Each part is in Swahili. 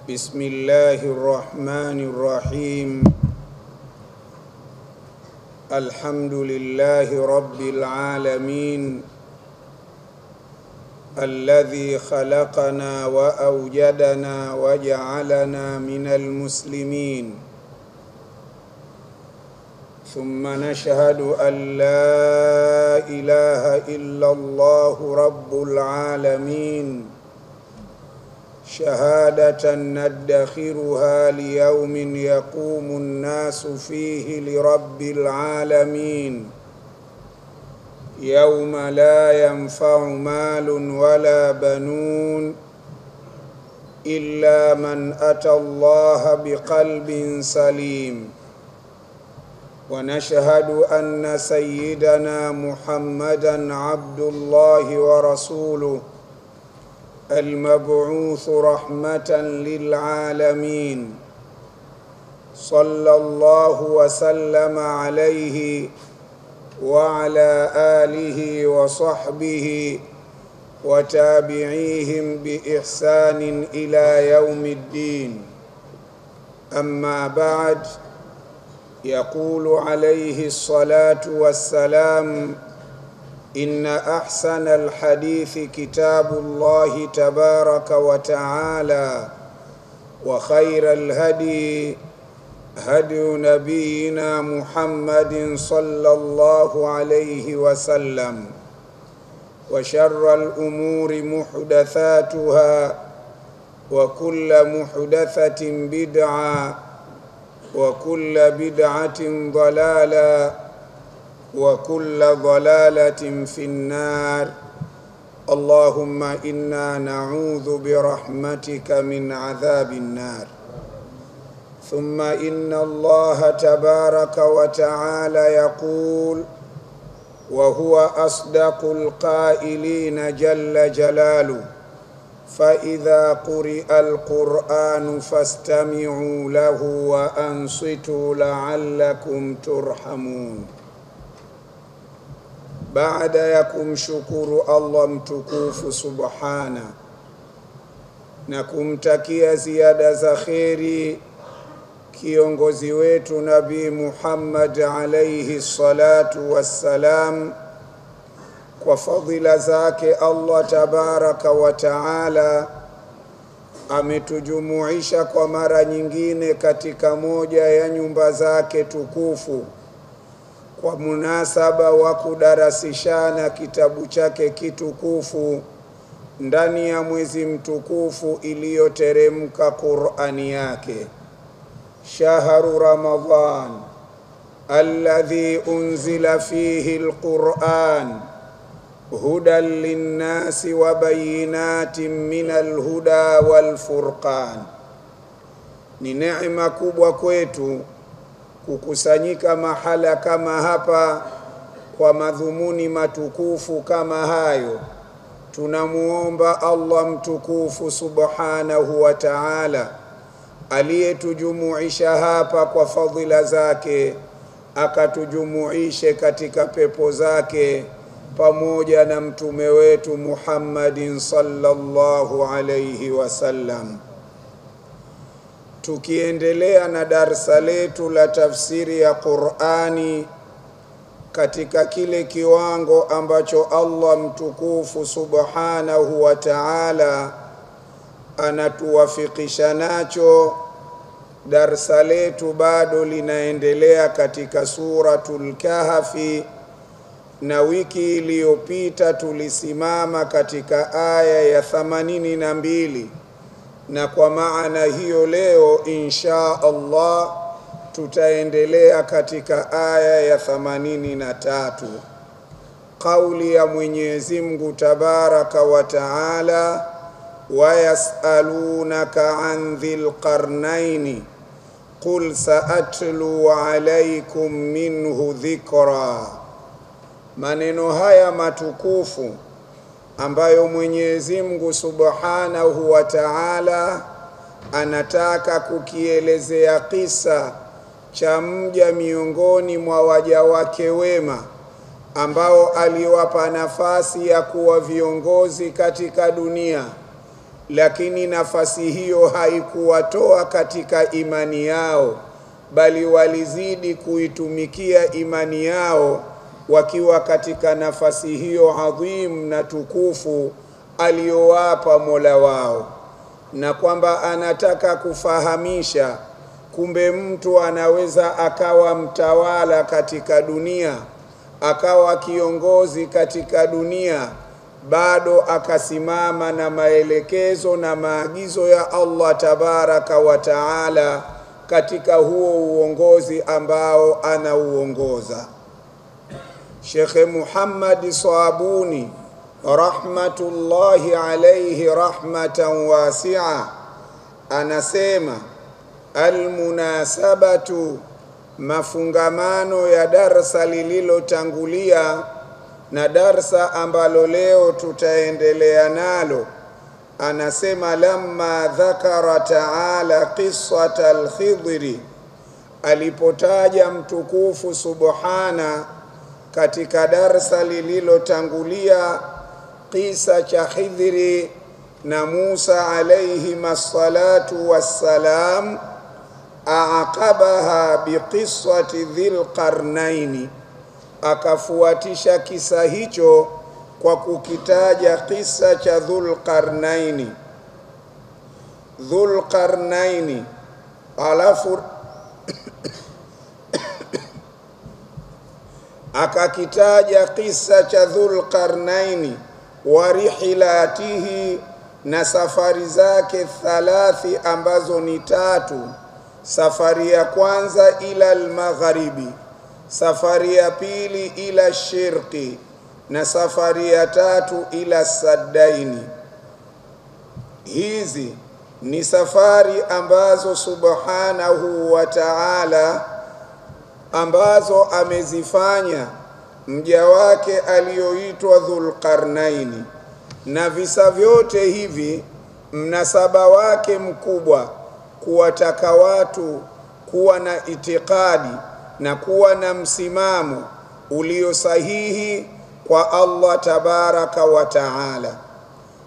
بسم الله الرحمن الرحيم. الحمد لله رب العالمين الذي خلقنا وأوجدنا وجعلنا من المسلمين، ثم نشهد أن لا إله إلا الله رب العالمين شهادة ندخرها ليوم يقوم الناس فيه لرب العالمين، يوم لا ينفع مال ولا بنون إلا من أتى الله بقلب سليم. ونشهد أن سيدنا محمدًا عبد الله ورسوله المبعوث رحمة للعالمين، صلى الله وسلم عليه وعلى آله وصحبه وتابعيهم بإحسان إلى يوم الدين. أما بعد، يقول عليه الصلاة والسلام: إن أحسن الحديث كتاب الله تبارك وتعالى، وخير الهدي هدي نبينا محمد صلى الله عليه وسلم، وشر الأمور محدثاتها، وكل محدثة بدعة، وكل بدعة ضلالة، وكل ضلالة في النار. اللهم إنا نعوذ برحمتك من عذاب النار. ثم إن الله تبارك وتعالى يقول، وهو أصدق القائلين جل جلاله: فإذا قرئ القرآن فاستمعوا له وأنصتوا لعلكم ترحمون. Baada ya kumshukuru Allah mtukufu subhana na kumtakia ziada za kheri kiongozi wetu Nabii Muhammad alayhi salatu wassalam, kwa fadhila zake Allah tabaraka wa taala ametujumuisha kwa mara nyingine katika moja ya nyumba zake tukufu kwa munasaba wa kudarasishana kitabu chake kitukufu ndani ya mwezi mtukufu iliyoteremka Qur'ani yake. Shahru Ramadhan alladhi unzila fihi alquran hudan linnasi wa bayinatin min alhuda walfurqan. Ni neema kubwa kwetu kukusanyika mahala kama hapa kwa madhumuni matukufu kama hayo. Tunamuomba Allah mtukufu subhanahu wa ta'ala aliyetujumuisha hapa kwa fadhila zake, akatujumuishe katika pepo zake pamoja na mtume wetu Muhammadin sallallahu alayhi wasallam. Tukiendelea na darsa letu la tafsiri ya Qur'ani katika kile kiwango ambacho Allah mtukufu subhanahu wa ta'ala anatuwafikisha nacho, darsa letu bado linaendelea katika suratul Kahfi, na wiki iliyopita tulisimama katika aya ya 82, na kwa maana hiyo leo insha Allah tutaendelea katika aya ya 83. Kauli ya Mwenyezi Mungu tabaraka wa taala: wayasalunaka an dhil qarnaini qul saatlu alaykum minhu dhikra. Maneno haya matukufu ambayo Mwenyezi Mungu subhanahu wa ta'ala anataka kukielezea kisa cha mja miongoni mwa waja wake wema ambao aliwapa nafasi ya kuwa viongozi katika dunia, lakini nafasi hiyo haikuwatoa katika imani yao, bali walizidi kuitumikia imani yao wakiwa katika nafasi hiyo adhim na tukufu aliyowapa Mola wao. Na kwamba anataka kufahamisha kumbe mtu anaweza akawa mtawala katika dunia, akawa kiongozi katika dunia, bado akasimama na maelekezo na maagizo ya Allah tabaraka wa taala katika huo uongozi ambao anauongoza. Sheikh Muhammad Sabuni rahmatullahi alayhi rahmatan wasi'a anasema, almunasabatu, mafungamano ya darsa lililotangulia na darsa ambalo leo tutaendelea nalo. Anasema, lamma dhakara ta'ala qissata al-Khidri, alipotaja mtukufu subhana katika darsa lililotangulia kisa cha Khidri na Musa alayhi massalatu wassalam, aqabaha biqissati dhil qarnaini, akafuatisha kisa hicho kwa kukitaja kisa cha Dhul Qarnaini. Alafu akakitaja kisa cha Dhul Qarnaini wa rihilatihi, na safari zake 3 ambazo ni 3. Safari ya kwanza ila al-magharibi, safari ya pili ila shirqi, na safari ya 3 ila saddaini. Hizi ni safari ambazo subhanahu wa ta'ala ambazo amezifanya mja wake aliyoitwa Dhul Qarnaini, na visa vyote hivi mnasaba wake mkubwa kuwataka watu kuwa na itikadi na kuwa na msimamo ulio sahihi kwa Allah tabaraka wa taala.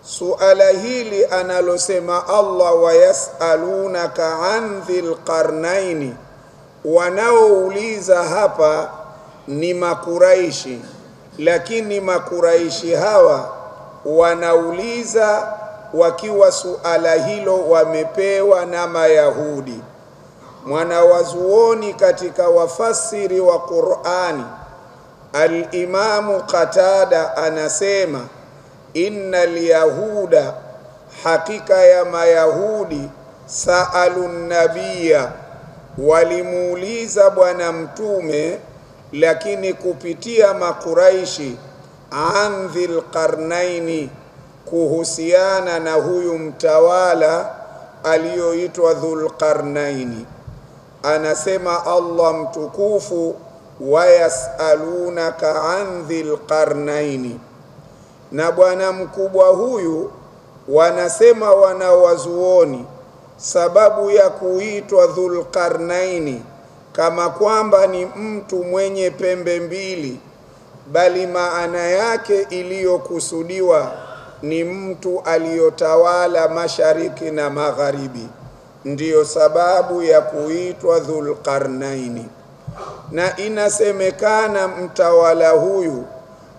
Suala hili analosema Allah, wayasalunaka an dhil qarnaini, wanaouliza hapa ni Makuraishi, lakini Makuraishi hawa wanauliza wakiwa suala hilo wamepewa na Mayahudi. Mwanawazuoni katika wafasiri wa Qur'ani Al-Imamu Qatada anasema, innal yahuda, hakika ya Mayahudi, sa'alun nabiyya, walimuuliza bwana mtume, lakini kupitia Makuraishi, an dhil qarnaini, kuhusiana na huyu mtawala aliyoitwa Dhul Qarnaini. Anasema Allah mtukufu, wayasalunaka an dhil qarnaini, na bwana mkubwa huyu, wanasema wanawazuoni, sababu ya kuitwa Dhul Qarnaini kama kwamba ni mtu mwenye pembe mbili, bali maana yake iliyokusudiwa ni mtu aliyotawala mashariki na magharibi, ndiyo sababu ya kuitwa Dhul Qarnaini. Na inasemekana mtawala huyu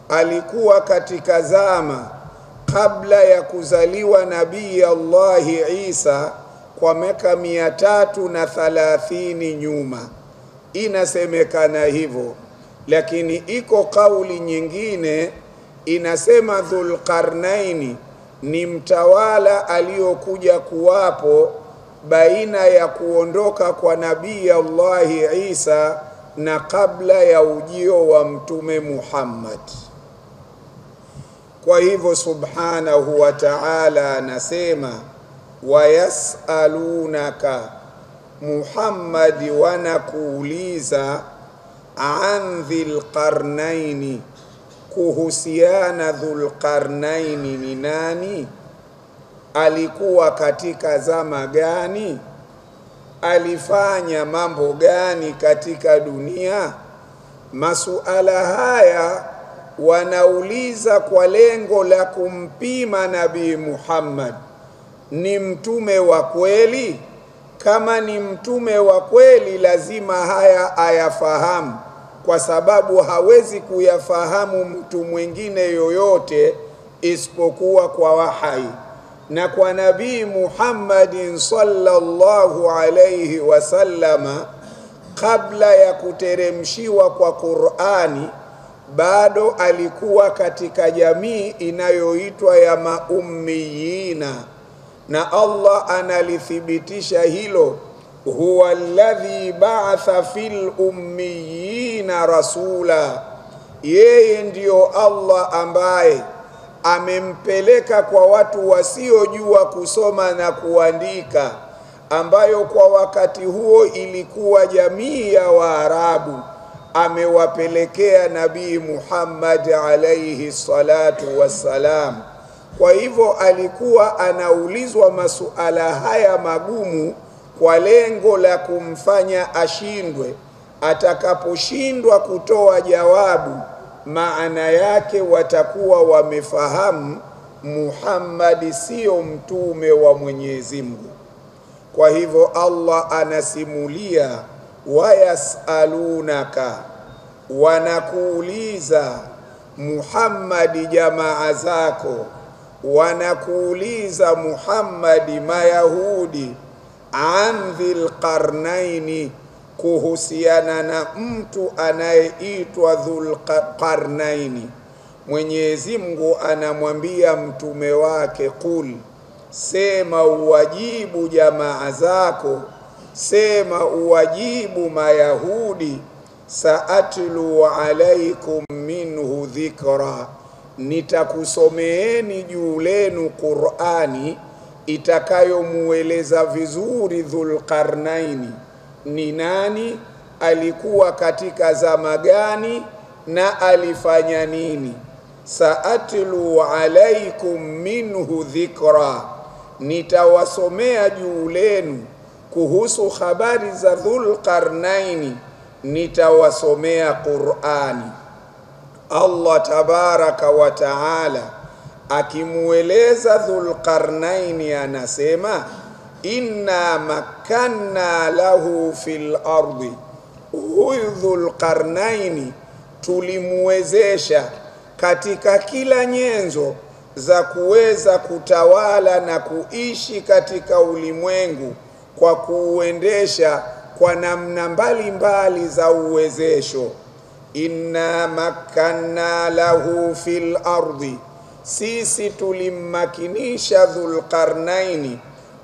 alikuwa katika zama kabla ya kuzaliwa Nabii Allahi Isa kwa miaka 330 nyuma. Inasemekana hivyo, lakini iko kauli nyingine inasema Dhul Qarnaini ni mtawala aliyokuja kuwapo baina ya kuondoka kwa Nabii Allahi Isa na kabla ya ujio wa Mtume Muhammad. Kwa hivyo subhanahu wa ta'ala anasema, wayasalunaka, Muhammad wanakuuliza, an dhil qarnaini, kuhusiana Dhul Qarnaini ni nani, alikuwa katika zama gani, alifanya mambo gani katika dunia. Masuala haya wanauliza kwa lengo la kumpima Nabii Muhammad ni mtume wa kweli? Kama ni mtume wa kweli lazima haya ayafahamu, kwa sababu hawezi kuyafahamu mtu mwingine yoyote isipokuwa kwa wahai. Na kwa Nabii Muhammadin sallallahu alayhi wasallama, kabla ya kuteremshiwa kwa Qur'ani, bado alikuwa katika jamii inayoitwa ya maummiyina, na Allah analithibitisha hilo, huwa alladhi ba'atha fil ummiyina rasula, yeye ndiyo Allah ambaye amempeleka kwa watu wasiojua kusoma na kuandika, ambayo kwa wakati huo ilikuwa jamii ya Waarabu. Amewapelekea Nabii Muhammad alayhi salatu wassalam. Kwa hivyo alikuwa anaulizwa masuala haya magumu kwa lengo la kumfanya ashindwe. Atakaposhindwa kutoa jawabu, maana yake watakuwa wamefahamu Muhammad sio mtume wa Mwenyezi Mungu. Kwa hivyo Allah anasimulia, wayasalunaka, wanakuuliza Muhammad jamaa zako, wanakuuliza Muhammad Mayahudi, an Dhil Qarnaini, kuhusiana na mtu anayeitwa Dhul Qarnaini. Mwenyezi Mungu anamwambia mtume wake, qul, sema uwajibu jamaa zako, sema uwajibu Mayahudi, saatlu alaikum minhu dhikra, nitakusomeeni juu lenu Qur'ani itakayomueleza vizuri Dhul Qarnaini ni nani, alikuwa katika zama gani, na alifanya nini. Saatlu alaikum minhu dhikra, nitawasomea juu lenu kuhusu habari za Dhul Qarnaini, nitawasomea Qur'ani. Allah tabaraka wa taala akimueleza Dhul Qarnaini anasema, inna makanna lahu fil ardi, huyu Dhul Qarnaini tulimuwezesha katika kila nyenzo za kuweza kutawala na kuishi katika ulimwengu, kwa kuuendesha kwa namna mbalimbali za uwezesho. Inna makanna lahu fil ardi, sisi tulimmakinisha Dhul Qarnaini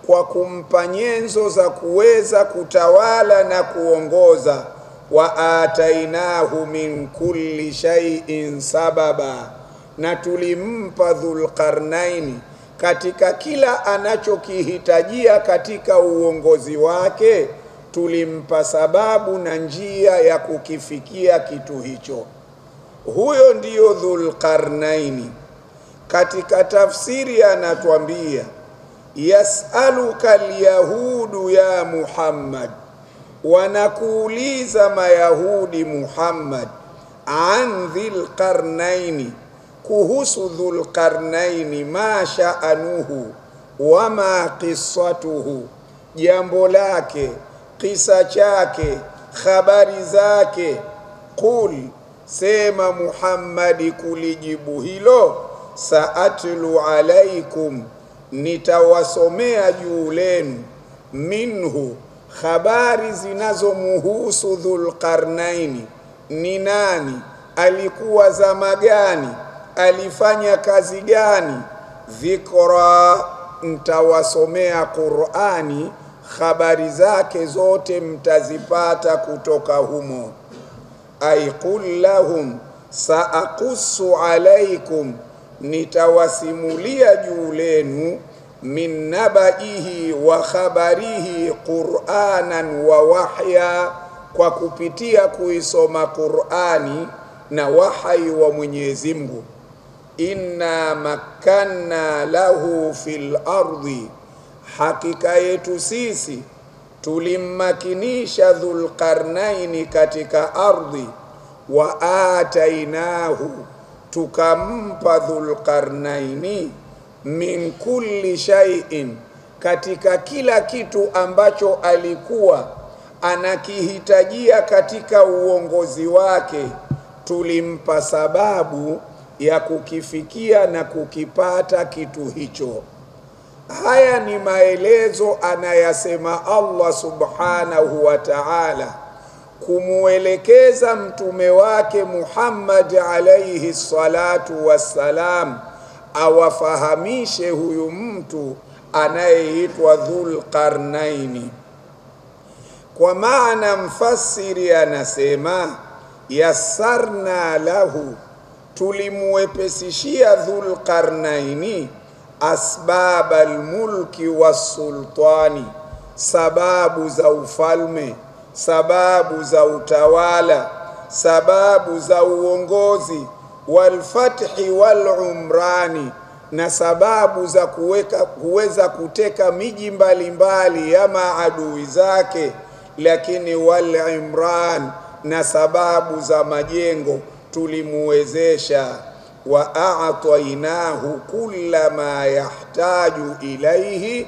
kwa kumpa nyenzo za kuweza kutawala na kuongoza. Wa atainahu min kulli shay'in sababa, na tulimpa Dhul Qarnaini katika kila anachokihitajia katika uongozi wake, tulimpa sababu na njia ya kukifikia kitu hicho. Huyo ndiyo Dhul Qarnaini. Katika tafsiri anatuambia, yasaluka alyahudu ya Muhammad, wanakuuliza Mayahudi Muhammad, an Dhil Qarnaini, kuhusu Dhul Qarnaini, ma sha'anuhu wa ma qissatuhu, jambo lake, kisa chake, habari zake. Qul, sema Muhammad kulijibu hilo, saatlu alaikum, nitawasomea juu lenu, minhu, habari zinazomuhusu Dhul Qarnaini, ni nani, alikuwa zama gani, alifanya kazi gani. Dhikra, mtawasomea Qur'ani, habari zake zote mtazipata kutoka humo. Ay qul lahum saaqussu alaikum, nitawasimulia juu lenu, min nabaihi wa khabarihi Qur'anan wa wahya, kwa kupitia kuisoma Qur'ani na wahyi wa Mwenyezi Mungu. Inna makanna lahu fil ardi, hakika yetu sisi tulimmakinisha Dhul Qarnaini katika ardhi. Wa atainahu, tukampa Dhul Qarnaini min kulli shay'in, katika kila kitu ambacho alikuwa anakihitajia katika uongozi wake, tulimpa sababu ya kukifikia na kukipata kitu hicho. Haya ni maelezo anayasema Allah subhanahu wa ta'ala kumuelekeza mtume wake Muhammad alayhi salatu wassalam, awafahamishe huyu mtu anayeitwa Dhul Qarnaini. Kwa maana mfasiri anasema yassarna lahu, tulimuwepesishia Dhul Qarnaini asbab almulki wassultani, sababu za ufalme, sababu za utawala, sababu za uongozi, walfathi walumrani, na sababu za kuweza kuteka miji mbalimbali ya maadui zake, lakini walimran, na sababu za majengo tulimuwezesha. Wa a'tainahu kulla ma yahtaju ilaihi,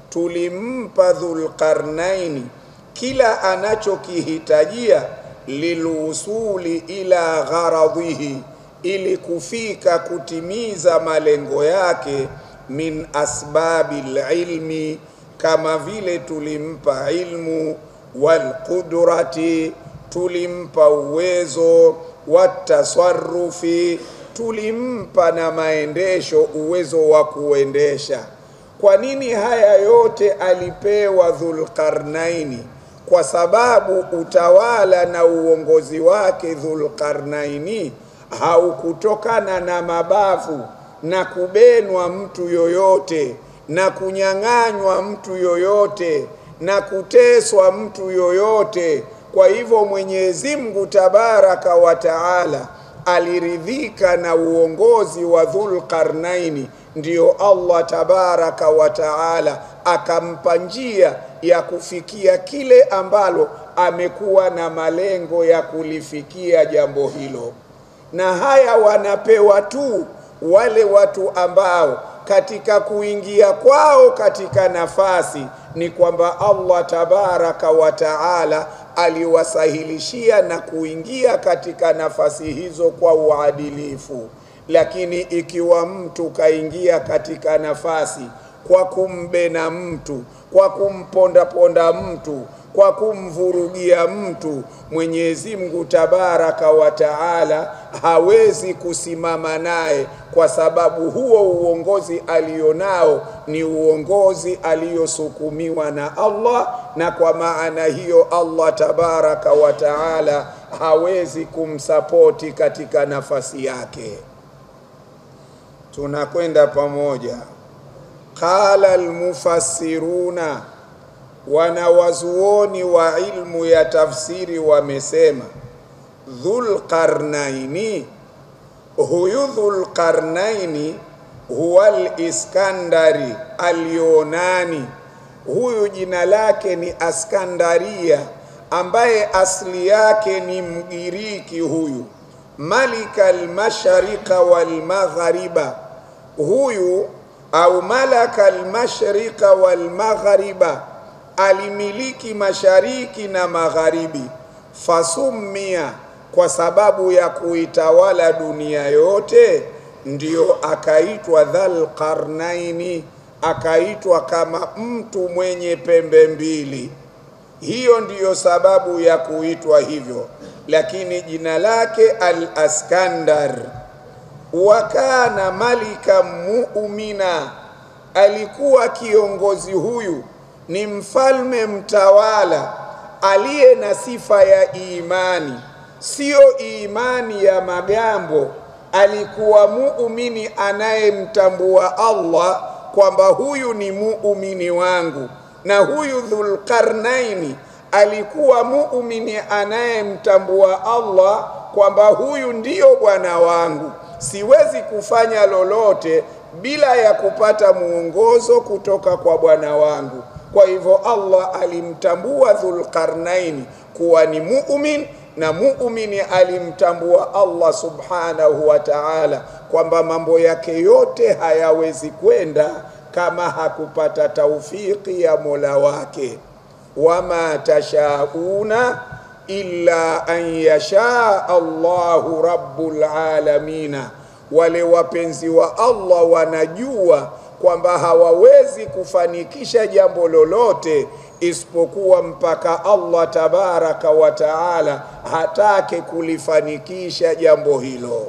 tulimpa Dhul Qarnaini kila anachokihitajia, lilusuli ila gharadhihi, ili kufika kutimiza malengo yake, min asbabil ilmi, kama vile tulimpa ilmu, wal qudrati, tulimpa uwezo, watasarrufi, tulimpa na maendesho, uwezo wa kuendesha. Kwa nini haya yote alipewa Dhul Qarnaini? Kwa sababu utawala na uongozi wake Dhul Qarnaini haukutokana na mabavu na kubenwa mtu yoyote na kunyang'anywa mtu yoyote na kuteswa mtu yoyote. Kwa hivyo Mwenyezi Mungu Tabaraka wa Taala aliridhika na uongozi wa Dhul Qarnaini, ndio Allah Tabaraka wa Taala akampa njia ya kufikia kile ambalo amekuwa na malengo ya kulifikia jambo hilo. Na haya wanapewa tu wale watu ambao katika kuingia kwao katika nafasi ni kwamba Allah Tabaraka wa Taala aliwasahilishia na kuingia katika nafasi hizo kwa uadilifu. Lakini ikiwa mtu kaingia katika nafasi kwa kumbena mtu, kwa kumponda mtu, kwa kumvurugia mtu, Mwenyezi Mungu Tabaraka wa Taala hawezi kusimama naye, kwa sababu huo uongozi alionao ni uongozi aliosukumiwa na Allah, na kwa maana hiyo Allah Tabaraka wa Taala hawezi kumsapoti katika nafasi yake. Tunakwenda pamoja. Qala almufassiruna, wanawazuoni wa ilmu ya tafsiri wamesema, Dhul Qarnaini, huyu Dhul Qarnaini huwa al-Iskandari al-Yunani. Huyu jina lake ni Askandaria, ambaye asli yake ni Mgiriki. Huyu malika al-mashriqa wal-maghriba, huyu au malaka al-mashriqa wal-maghriba, alimiliki mashariki na magharibi. Fasumia, kwa sababu ya kuitawala dunia yote, ndio akaitwa Dhul Qarnaini, akaitwa kama mtu mwenye pembe mbili. Hiyo ndiyo sababu ya kuitwa hivyo, lakini jina lake al-Askandar. Wakana malika mu'mina, alikuwa kiongozi huyu ni mfalme mtawala aliye na sifa ya imani, sio imani ya magambo. Alikuwa muumini anayemtambua Allah kwamba huyu ni muumini wangu. Na huyu Dhul Qarnaini alikuwa muumini anayemtambua Allah kwamba huyu ndiyo bwana wangu, siwezi kufanya lolote bila ya kupata muongozo kutoka kwa bwana wangu. Kwa hivyo Allah alimtambua Dhul Qarnaini kuwa ni muumini, na muumini alimtambua Allah subhanahu wa ta'ala kwamba mambo yake yote hayawezi kwenda kama hakupata taufiki ya Mola wake. Wama tashauna illa an yasha Allahu rabbul alamina. Wale wapenzi wa Allah wanajua kwamba hawawezi kufanikisha jambo lolote isipokuwa mpaka Allah tabaraka wa taala hatake kulifanikisha jambo hilo.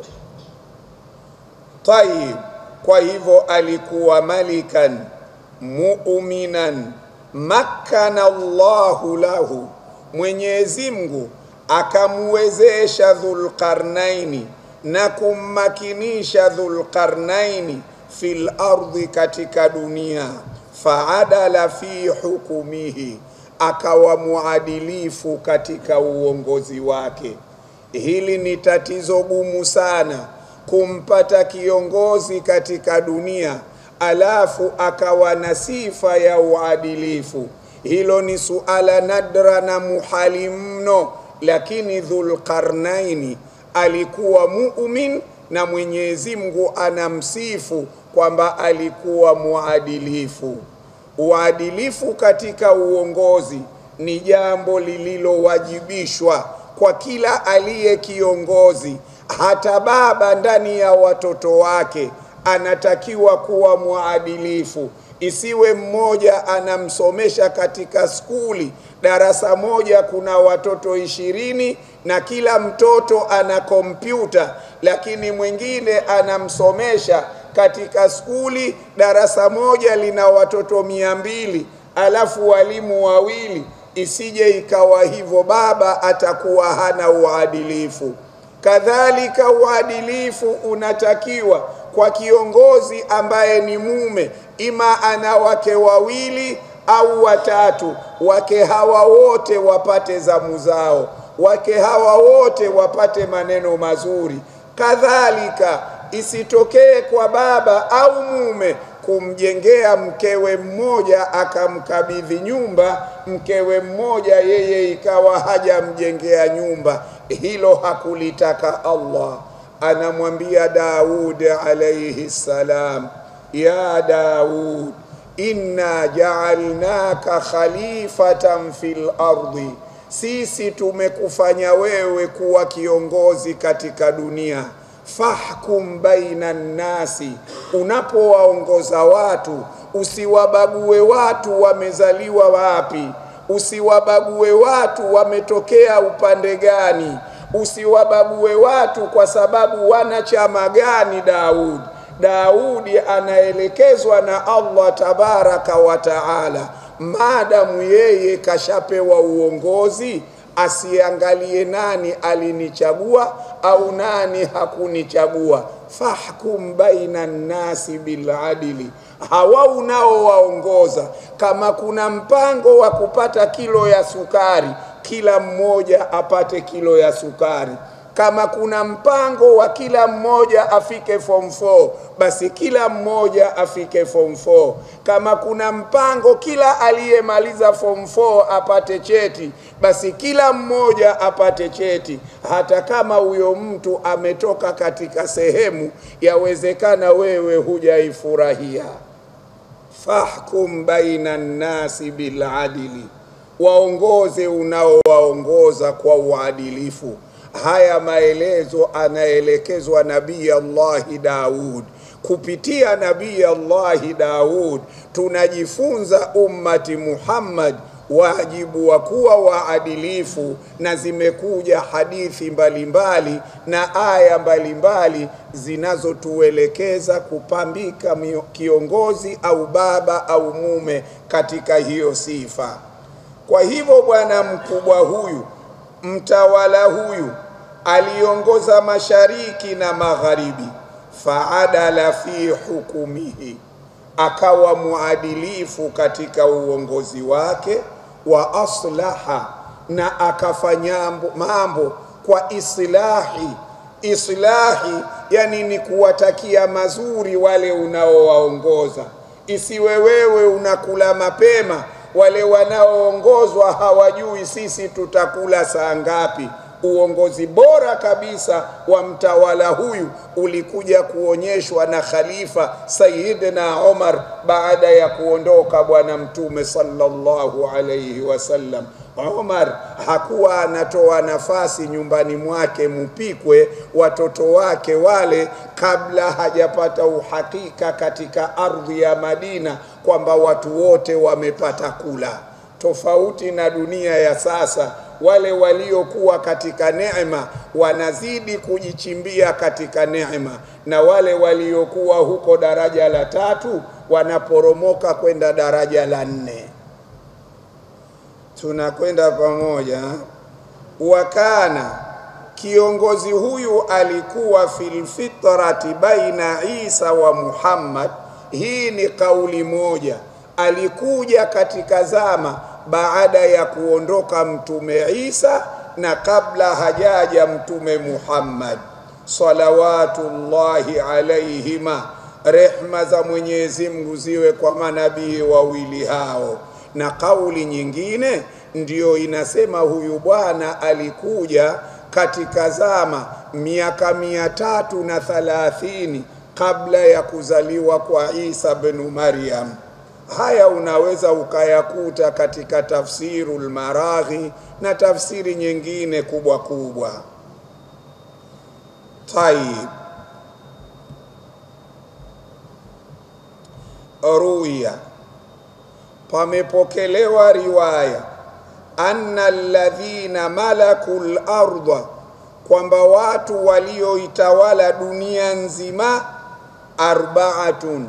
Tayib, kwa hivyo alikuwa malikan mu'minan makkana Allahu lahu, Mwenyezi Mungu akamwezesha Dhulqarnaini na kummakinisha Dhulqarnaini fil ardi, katika dunia. Faadala fi hukumihi, akawa muadilifu katika uongozi wake. Hili ni tatizo gumu sana, kumpata kiongozi katika dunia alafu akawa na sifa ya uadilifu. Hilo ni suala nadra na muhali mno, lakini Dhulqarnaini alikuwa mu'min na Mwenyezi Mungu anamsifu kwamba alikuwa muadilifu. Uadilifu katika uongozi ni jambo lililowajibishwa kwa kila aliye kiongozi. Hata baba ndani ya watoto wake anatakiwa kuwa muadilifu. Isiwe mmoja anamsomesha katika skuli, darasa moja kuna watoto 20 na kila mtoto ana kompyuta, lakini mwingine anamsomesha katika skuli, darasa moja lina watoto 200 alafu walimu wawili. Isije ikawa hivyo, baba atakuwa hana uadilifu. Kadhalika uadilifu unatakiwa kwa kiongozi ambaye ni mume, ima ana wake 2 au 3, wake hawa wote wapate zamu zao, wake hawa wote wapate maneno mazuri. Kadhalika isitokee kwa baba au mume kumjengea mkewe mmoja akamkabidhi nyumba, mkewe mmoja yeye ikawa hajamjengea nyumba. Hilo hakulitaka Allah. Anamwambia Daud alayhi salam, ya Daud inna ja'alnaka khalifatan fil ardi, sisi tumekufanya wewe kuwa kiongozi katika dunia. Fahkum baina nasi, unapowaongoza watu usiwabague watu wamezaliwa wapi, usiwabague watu wametokea upande gani, usiwabague watu kwa sababu wana chama gani. Daudi anaelekezwa na Allah tabaraka wa taala, maadamu yeye kashapewa uongozi, asiangalie nani alinichagua au nani hakunichagua. Fahkum baina nasi bil adli, hawa unaowaongoza kama kuna mpango wa kupata kilo ya sukari, kila mmoja apate kilo ya sukari. Kama kuna mpango wa kila mmoja afike form 4, basi kila mmoja afike form 4. Kama kuna mpango kila aliyemaliza form 4 apate cheti, basi kila mmoja apate cheti. Hata kama huyo mtu ametoka katika sehemu yawezekana wewe hujaifurahia. Fahkum baina nasi bil adli, waongoze unaowaongoza kwa uadilifu. Haya maelezo anaelekezwa Nabii Allah Daud. Kupitia Nabii Allah Daud tunajifunza ummati Muhammad wajibu wa kuwa waadilifu, na zimekuja hadithi mbalimbali na aya mbalimbali zinazotuelekeza kupambika kiongozi au baba au mume katika hiyo sifa. Kwa hivyo bwana mkubwa huyu, mtawala huyu aliongoza mashariki na magharibi. Faadala fi hukumihi, akawa muadilifu katika uongozi wake. Wa aslaha, na akafanya mambo kwa islahi. Islahi yani ni kuwatakia mazuri wale unaowaongoza. Isiwe wewe unakula mapema, wale wanaoongozwa hawajui sisi tutakula saa ngapi. uongozi bora kabisa wa mtawala huyu ulikuja kuonyeshwa na khalifa Sayyidina Umar baada ya kuondoka bwana mtume sallallahu alayhi wasallam. Umar hakuwa anatoa nafasi nyumbani mwake mupikwe watoto wake wale kabla hajapata uhakika katika ardhi ya Madina kwamba watu wote wamepata kula. Tofauti na dunia ya sasa, wale waliokuwa katika neema wanazidi kujichimbia katika neema, na wale waliokuwa huko daraja la 3 wanaporomoka kwenda daraja la 4. Tunakwenda pamoja. Wakana, kiongozi huyu alikuwa fil fitrati baina Isa wa Muhammad. Hii ni kauli moja. Alikuja katika zama baada ya kuondoka mtume Isa na kabla hajaja mtume Muhammad salawatullahi alayhima, rehma za Mwenyezi Mungu ziwe kwa manabii wawili hao. Na kauli nyingine ndiyo inasema huyu bwana alikuja katika zama miaka 330 kabla ya kuzaliwa kwa Isa bin Maryam. Haya unaweza ukayakuta katika Tafsirul Maraghi na tafsiri nyingine kubwa kubwa. Taib. Ruya, pamepokelewa riwaya anna alladhina malakul ardha, kwamba watu walioitawala dunia nzima 4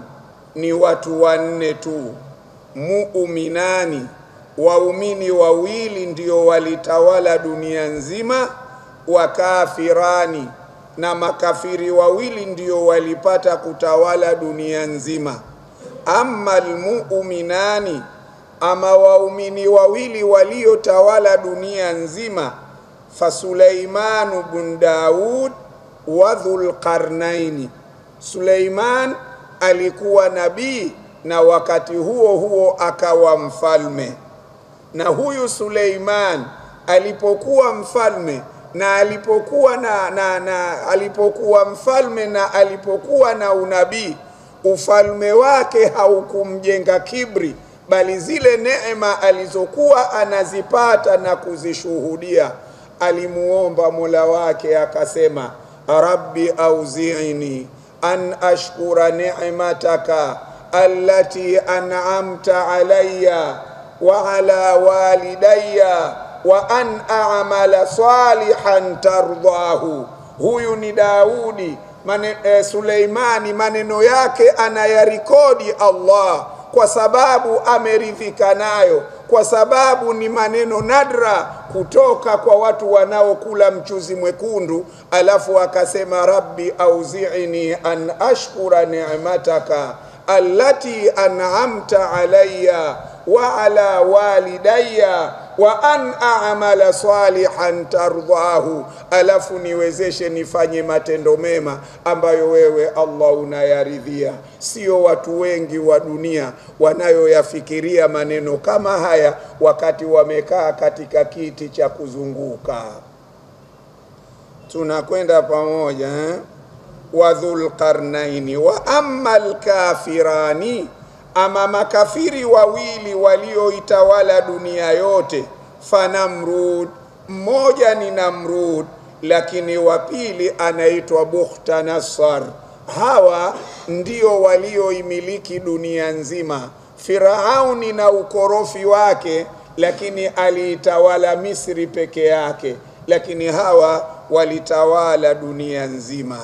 ni watu 4 tu. Mu'minani, waumini 2 ndio walitawala dunia nzima. Wa kafirani, na makafiri 2 ndio walipata kutawala dunia nzima. Amma almu'minani, ama waumini 2 waliotawala dunia nzima, fa Suleiman bin Daud wa Dhul Qarnaini. Suleiman alikuwa nabii na wakati huo huo akawa mfalme. Na huyu Suleiman alipokuwa mfalme na alipokuwa mfalme na alipokuwa na unabii, ufalme wake haukumjenga kibri, bali zile neema alizokuwa anazipata na kuzishuhudia, alimuomba Mola wake akasema, Rabbi auzi'ni an ashkura ni'mataka allati an'amta alayya wa ala walidayya wa an a'mala salihan tardahu. Huyu ni Daudi. Suleimani maneno yake anayarekodi Allah kwa sababu ameridhika nayo, kwa sababu ni maneno nadra kutoka kwa watu wanaokula mchuzi mwekundu. Alafu akasema, Rabbi auzi'ni an ashkura ni'mataka allati an'amta alayya wa ala walidayya wa an a'mala salihan tardahu, alafu niwezeshe nifanye matendo mema ambayo wewe Allah unayaridhia. Sio watu wengi wa dunia wanayoyafikiria maneno kama haya wakati wamekaa katika kiti cha kuzunguka. Tunakwenda pamoja. Wa Dhul Qarnaini. Wa amma al-kafirani, ama makafiri 2 walioitawala dunia yote, fa Namrud, mmoja ni Namrud, lakini wa pili anaitwa Bukhtanasar. Hawa ndio walioimiliki dunia nzima. Firauni na ukorofi wake, lakini aliitawala Misri peke yake, lakini hawa walitawala dunia nzima.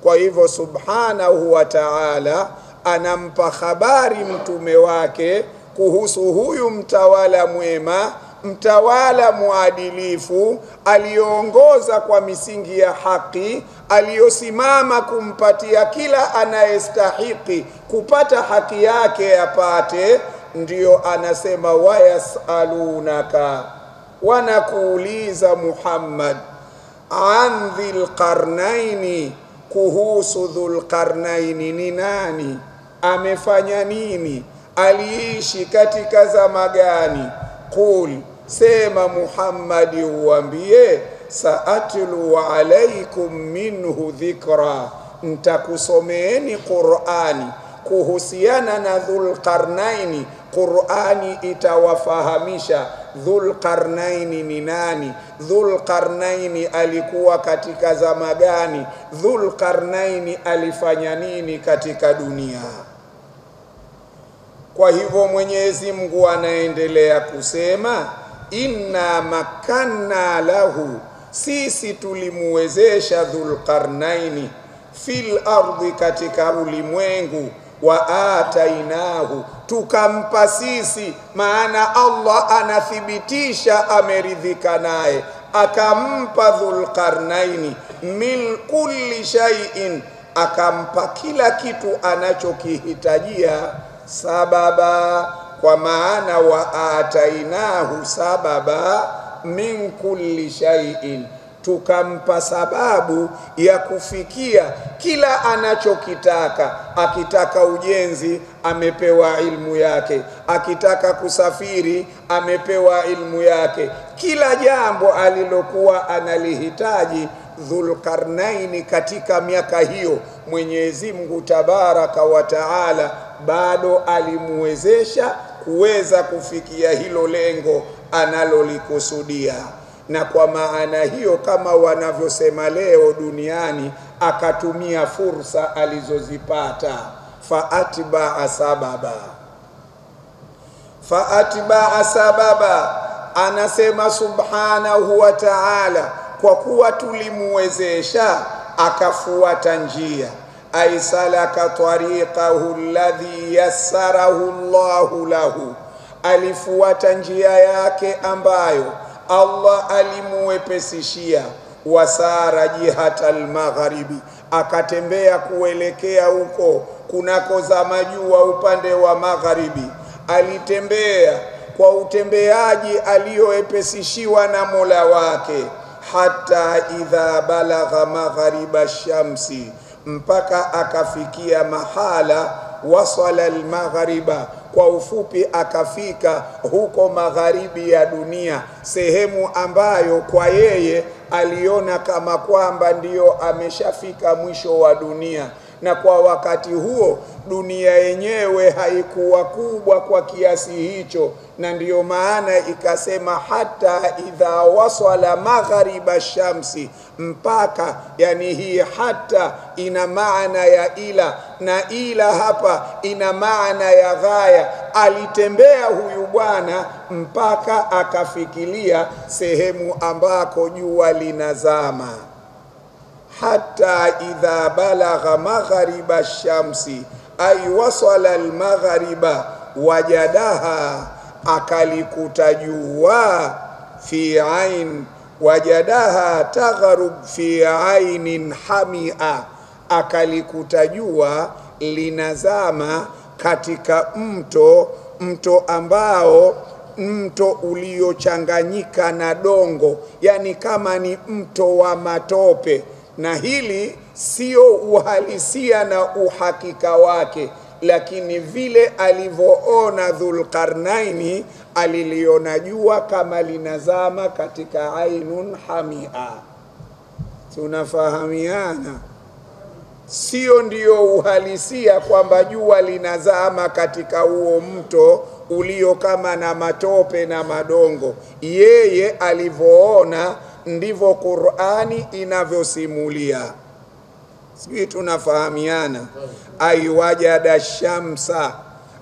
Kwa hivyo subhanahu wa ta'ala anampa habari mtume wake kuhusu huyu mtawala mwema, mtawala muadilifu, aliongoza kwa misingi ya haki, aliosimama kumpatia kila anayestahiki kupata haki yake apate. Ndiyo anasema, wayasalunaka, wanakuuliza Muhammad, an Dhil Qarnaini, kuhusu Dhul Qarnaini ni nani, amefanya nini, aliishi katika zama gani? Qul, sema Muhammadi uambie, saatlu alaikum minhu dhikra, ntakusomeeni Qur'ani kuhusiana na Dhulqarnaini. Qur'ani itawafahamisha Dhulqarnaini ni nani, Dhulqarnaini alikuwa katika zama gani, Dhulqarnaini alifanya nini katika dunia. Kwa hivyo Mwenyezi Mungu anaendelea kusema, inna makanna lahu, sisi tulimuwezesha Dhulqarnaini fil ardi, katika ulimwengu, wa atainahu, tukampa sisi. Maana Allah anathibitisha ameridhika naye, akampa Dhulqarnaini min kulli shay'in, akampa kila kitu anachokihitajia, sababa, kwa maana wa atainahu sababa min kulli shay'in, tukampa sababu ya kufikia kila anachokitaka. Akitaka ujenzi amepewa ilmu yake, akitaka kusafiri amepewa ilmu yake. Kila jambo alilokuwa analihitaji Dhulqarnaini katika miaka hiyo, Mwenyezi Mungu Tabaraka wa Taala bado alimuwezesha kuweza kufikia hilo lengo analolikusudia. Na kwa maana hiyo, kama wanavyosema leo duniani, akatumia fursa alizozipata. Faatba'a sababa, faatba'a sababa, anasema subhanahu wa ta'ala, kwa kuwa tulimuwezesha akafuata njia. Aisalaka tariqahu alladhi yassarahu Allahu lahu, alifuata njia yake ambayo Allah alimuwepesishia. Wasara jihata al-magharibi, akatembea kuelekea huko kunako zama jua upande wa magharibi. Alitembea kwa utembeaji alioepesishiwa na Mola wake. Hata idha balagha maghariba shamsi, mpaka akafikia mahala wasala al-maghriba, kwa ufupi akafika huko magharibi ya dunia, sehemu ambayo kwa yeye aliona kama kwamba ndiyo ameshafika mwisho wa dunia. Na kwa wakati huo dunia yenyewe haikuwa kubwa kwa kiasi hicho, na ndiyo maana ikasema hata idha wasala maghariba shamsi, mpaka, yani hii hata ina maana ya ila, na ila hapa ina maana ya ghaya. Alitembea huyu bwana mpaka akafikiria sehemu ambako jua linazama. Hata idha balagha maghariba shamsi, ay wasala al-maghriba, wajadaha, akalikuta jua, fi ain, wajadaha taghrub fi ainin hamia, akalikuta jua linazama katika mto ambao mto uliochanganyika na dongo, yani kama ni mto wa matope. Na hili sio uhalisia na uhakika wake, lakini vile alivyoona Dhulqarnaini, aliliona jua kama linazama katika ainun hamia. Tunafahamiana? Sio ndio uhalisia kwamba jua linazama katika huo mto ulio kama na matope na madongo. Yeye alivyoona ndivyo Qur'ani inavyosimulia. Sisi tunafahamiana? Aiwajada shamsa,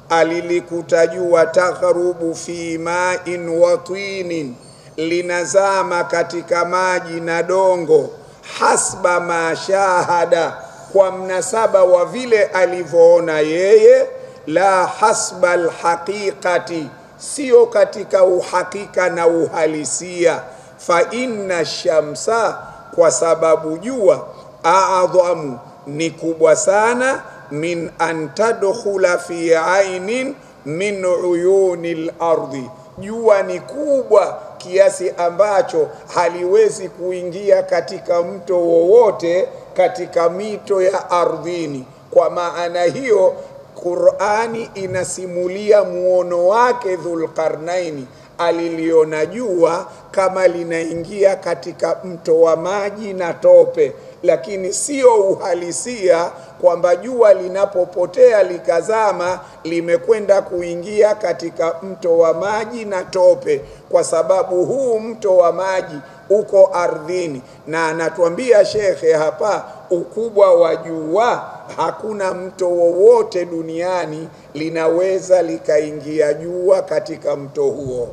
alilikuta jua, taghrubu fi ma'in wa tinin, linazama katika maji na dongo. Hasba ma shahada, kwa mnasaba wa vile alivyoona yeye. La hasba alhaqiqati, sio katika uhakika na uhalisia. Fa inna shamsa, kwa sababu jua, a'adhamu, ni kubwa sana, min an tadkhula fi ainin min uyunil ardi, jua ni kubwa kiasi ambacho haliwezi kuingia katika mto wowote katika mito ya ardhini. Kwa maana hiyo Qur'ani inasimulia muono wake Dhulqarnaini aliliona jua kama linaingia katika mto wa maji na tope, lakini sio uhalisia kwamba jua linapopotea likazama limekwenda kuingia katika mto wa maji na tope, kwa sababu huu mto wa maji uko ardhini. Na anatuambia shekhe hapa ukubwa wa jua, hakuna mto wowote duniani linaweza likaingia jua katika mto huo.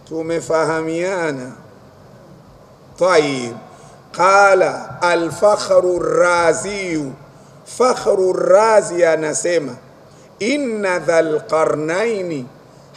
Tumefahamiana? Tayib. Qala al-Fakhru ar-Razi, Fakhru ar-Razi anasema inna dhal qarnaini,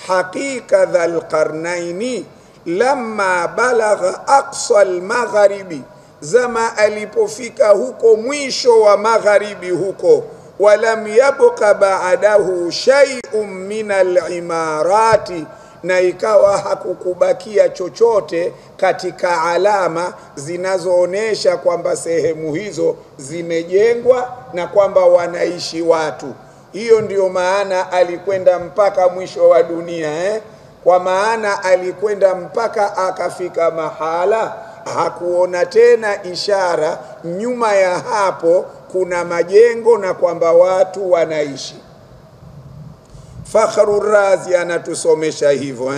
hakika dhal qarnaini lamma balagha aqsa al-magharibi, zama alipofika huko mwisho wa magharibi huko, walam yabqa ba'dahu shay'un min al-imarati, na ikawa hakukubakia chochote katika alama zinazoonesha kwamba sehemu hizo zimejengwa na kwamba wanaishi watu. Hiyo ndio maana alikwenda mpaka mwisho wa dunia, kwa maana alikwenda mpaka akafika mahala hakuona tena ishara nyuma ya hapo kuna majengo na kwamba watu wanaishi. Fakhru Razi anatusomesha hivyo.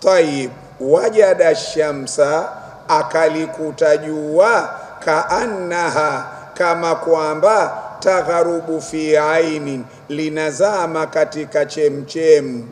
Tayib. Wajada shamsa, akalikuta jua, kaannaha, kama kwamba tagharubu fi ainin, linazama katika chemchem,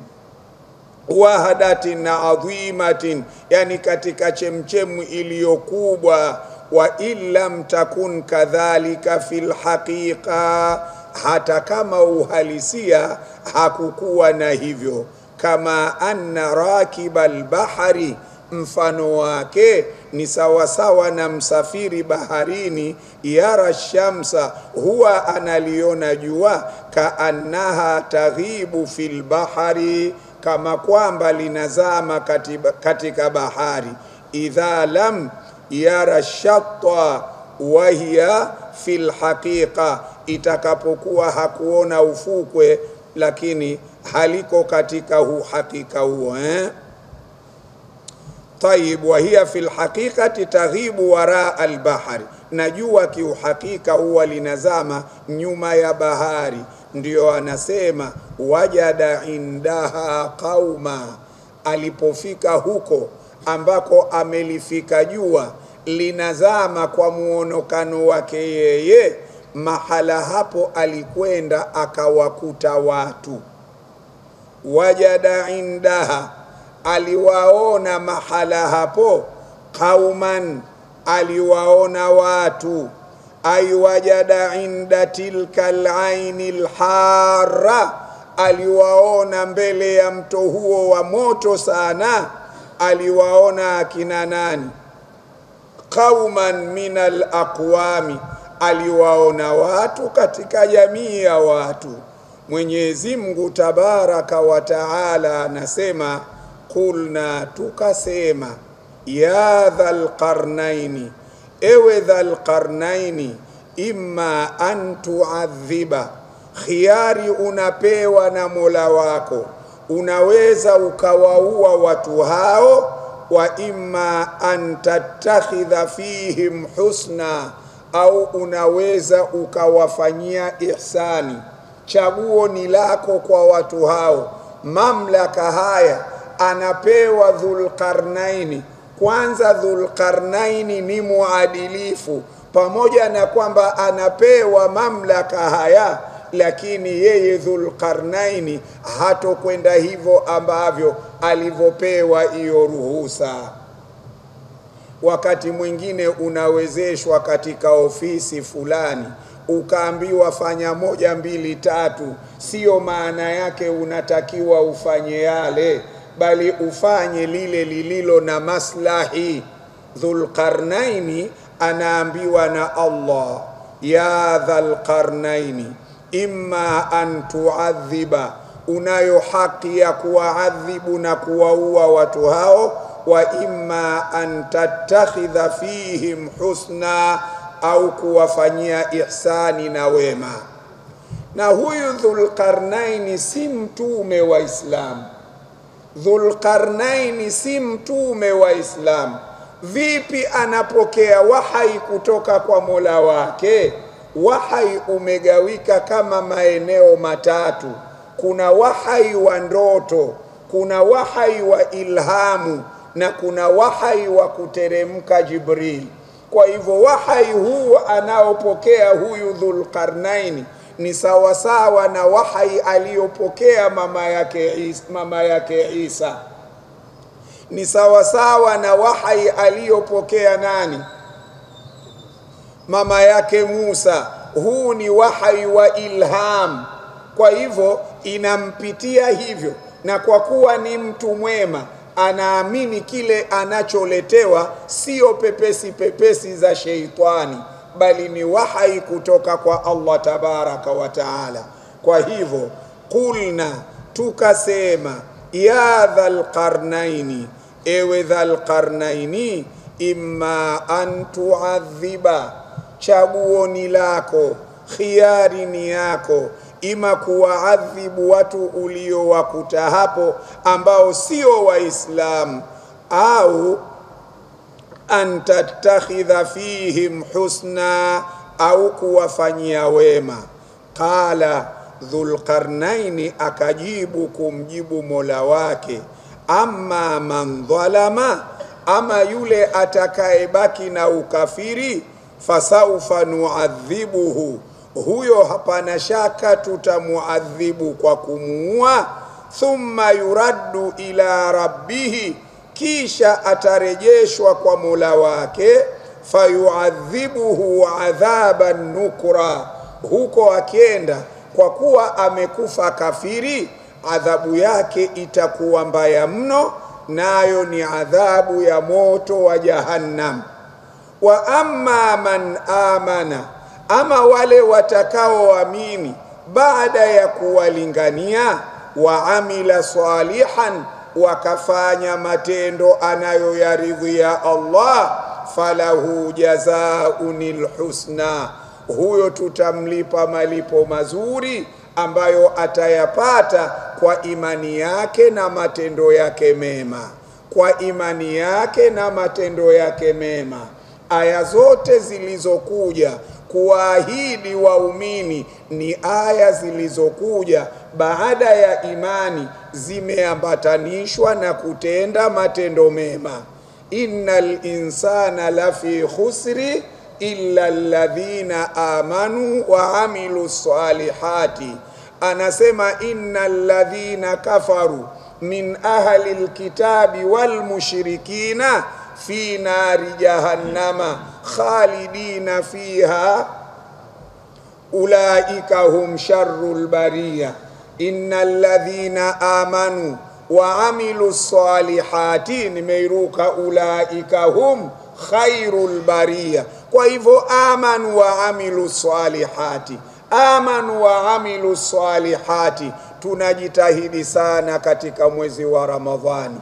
wahadatin adhimatin, yani katika chemchemu iliyokubwa. Wa illam takun kadhalika fil haqiqa, hata kama uhalisia hakukuwa na hivyo. Kama anna rakibal bahari, mfano wake ni sawasawa na msafiri baharini, yara shamsa, huwa analiona jua, kaannaha taghibu fil bahari, kama kwamba linazama katika bahari. Idha lam yara shatta wa hiya fil haqiqa, itakapokuwa hakuona ufukwe lakini haliko katika uhakika huo. Tayib. Wa hiya fil haqiqati taghibu wara al-bahari, najua kiuhakika huwa linazama nyuma ya bahari. Ndio anasema wajada indaha qauma, alipofika huko ambako amelifika jua linazama kwa muonekano wake yeye, mahala hapo alikwenda akawakuta watu. Wajada indaha, aliwaona mahala hapo, qauman, aliwaona watu. Ay wajada inda tilka al-aini al-harra, aliwaona mbele ya mto huo wa moto sana. Aliwaona akina nani? Qauman min al-aqwami, aliwaona watu katika jamii ya watu. Mwenyezi Mungu Tabaraka wa Taala anasema kulna, tukasema, ya dhal qarnaini, ewe dhal qarnaini, imma an tuadhiba, khiari unapewa na Mola wako, unaweza ukawaua watu hao. Wa imma an tattakhidha fihim husna, au unaweza ukawafanyia ihsani. Chaguo ni lako kwa watu hao. Mamlaka haya anapewa Dhulqarnaini. Kwanza Dhulqarnaini ni muadilifu, pamoja na kwamba anapewa mamlaka haya, lakini yeye Dhulqarnaini hatokwenda hivyo ambavyo alivyopewa hiyo ruhusa. Wakati mwingine unawezeshwa katika ofisi fulani, ukaambiwa fanya 1 2 3, sio maana yake unatakiwa ufanye yale, bali ufanye lile lililo na maslahi. Dhulqarnaini anaambiwa na Allah, ya Dhulqarnaini, imma an tuadhiba, unayo haki ya kuwaadhibu na kuwaua watu hao. Wa imma an tattakhidha fihim husna, au kuwafanyia ihsani na wema. Na huyu Dhulqarnaini si mtume wa Islam, Dhulqarnaini si mtume wa Islam. Vipi anapokea wahai kutoka kwa Mola wake? Wahai umegawika kama maeneo matatu. Kuna wahai wa ndoto, kuna wahai wa ilhamu, na kuna wahai wa kuteremka Jibril. Kwa hivyo wahai huu anaopokea huyu Dhulqarnaini ni sawasawa na wahai aliyopokea mama yake Isa. Ni sawasawa na wahai aliyopokea nani? Mama yake Musa. Huu ni wahai wa ilham. Kwa hivyo inampitia hivyo, na kwa kuwa ni mtu mwema anaamini kile anacholetewa sio pepesi za sheitani, bali ni wahai kutoka kwa Allah tabaraka wa taala. Kwa hivyo kulna, tukasema, ya Dhulqarnaini, ewe Dhulqarnaini, imma an tuadhiba, chaguo ni lako, khiari ni yako, ima kuwaadhibu watu uliowakuta hapo ambao sio Waislamu, au an tattakhidha fihim husna, au kuwafanyia wema. Qala Dhulqarnaini akajibu kumjibu Mola wake, amma man dhalama, ama yule atakayebaki na ukafiri, fasaufa nuadhibuhu, huyo hapana shaka tutamuadhibu kwa kumuua. Thumma yuraddu ila rabbihi, kisha atarejeshwa kwa Mola wake, fayuadhibuhu adhaban nukra, huko akienda kwa kuwa amekufa kafiri, adhabu yake itakuwa mbaya mno, nayo ni adhabu ya moto wa Jahannam. Wa amma man amana, ama wale watakaoamini baada ya kuwalingania, wa amila salihan, wakafanya matendo anayoyaridhia Allah, falahu jazaa'unil husna, huyo tutamlipa malipo mazuri ambayo atayapata kwa imani yake na matendo yake mema. Kwa imani yake na matendo yake mema. Aya zote zilizokuja kuahidi waumini ni aya zilizokuja baada ya imani, zimeambatanishwa na kutenda matendo mema. Innal insana lafi khusri illa alladhina amanu wa amilu salihati. Anasema innal ladhina kafaru min ahli alkitabi wal mushrikina fi nari jahannama khalidina fiha ulaika hum sharrul bariya. Innal ladhina amanu wa amilu salihati, nimeiruka ulaika hum khairul bariya. Kwa hivyo amanu wa amilu salihati, amanu wa amilu salihati. Tunajitahidi sana katika mwezi wa Ramadhani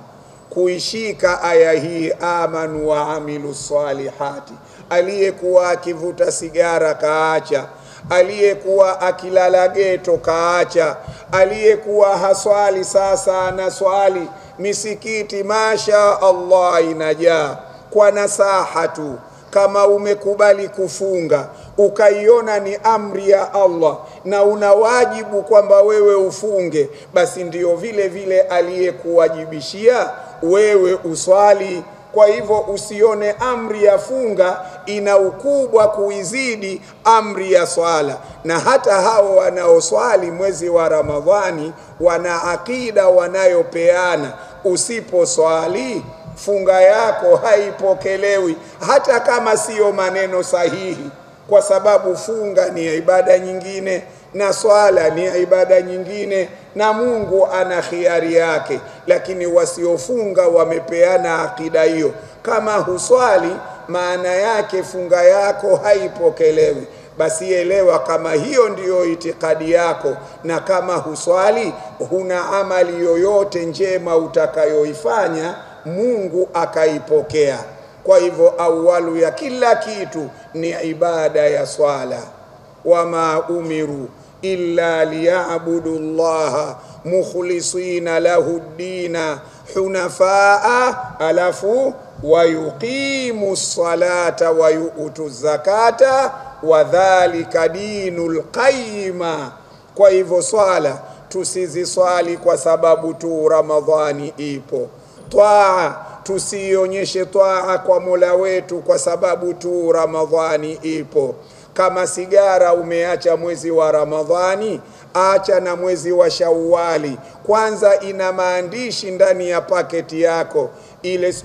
kuishika aya hii, amanu wa amilu salihati. Aliyekuwa akivuta sigara kaacha, aliyekuwa akilala geto kaacha, aliyekuwa haswali sasa anaswali, misikiti masha Allah inajaa. Kwa nasaha tu, kama umekubali kufunga ukaiona ni amri ya Allah na una wajibu kwamba wewe ufunge, basi ndio vile vile aliyekuwajibishia wewe uswali. Kwa hivyo usione amri ya funga ina ukubwa kuizidi amri ya swala. Na hata hao wanaoswali mwezi wa Ramadhani wana akida wanayopeana, usiposwali funga yako haipokelewi, hata kama sio maneno sahihi, kwa sababu funga ni ibada nyingine na swala ni ibada nyingine, na Mungu ana khiari yake. Lakini wasiofunga wamepeana akida hiyo, kama huswali maana yake funga yako haipokelewi. Basi elewa kama hiyo ndiyo itikadi yako, na kama huswali huna amali yoyote njema utakayoifanya Mungu akaipokea. Kwa hivyo awalu ya kila kitu ni ibada ya swala. Wama umiru illa liya'budu Allah mukhlisina lahu ad-dina hunafaa alafu wa yuqimu as-salata wa yu'tu az-zakata wa dhalika dinul qayyima. Kwa hivyo swala tusiziswali kwa sababu tu Ramadhani ipo. Twaa tusionyeshe twaa kwa Mola wetu kwa sababu tu Ramadhani ipo. Kama sigara umeacha mwezi wa Ramadhani, acha na mwezi wa Shawwali. Kwanza ina maandishi ndani ya paketi yako.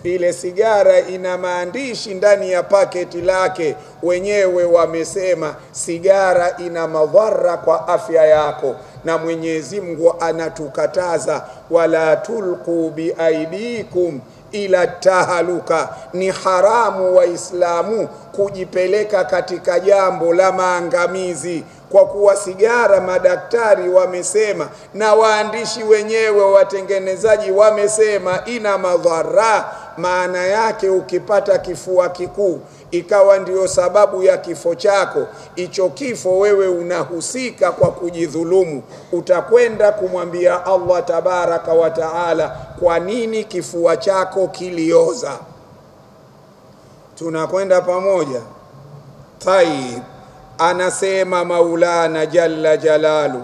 Ile sigara ina maandishi ndani ya paketi lake. Wenyewe wamesema sigara ina madhara kwa afya yako, na Mwenyezi Mungu anatukataza wala tulqu biaidikum ila tahaluka. Ni haramu Waislamu kujipeleka katika jambo la maangamizi, kwa kuwa sigara madaktari wamesema na waandishi wenyewe watengenezaji wamesema ina madhara. Maana yake ukipata kifua kikuu ikawa ndio sababu ya kifo chako, hicho kifo wewe unahusika kwa kujidhulumu. Utakwenda kumwambia Allah tabaraka wa taala, kwa nini kifua chako kilioza? Tunakwenda pamoja? Tayyib. Anasema Maulana jalla jalalu,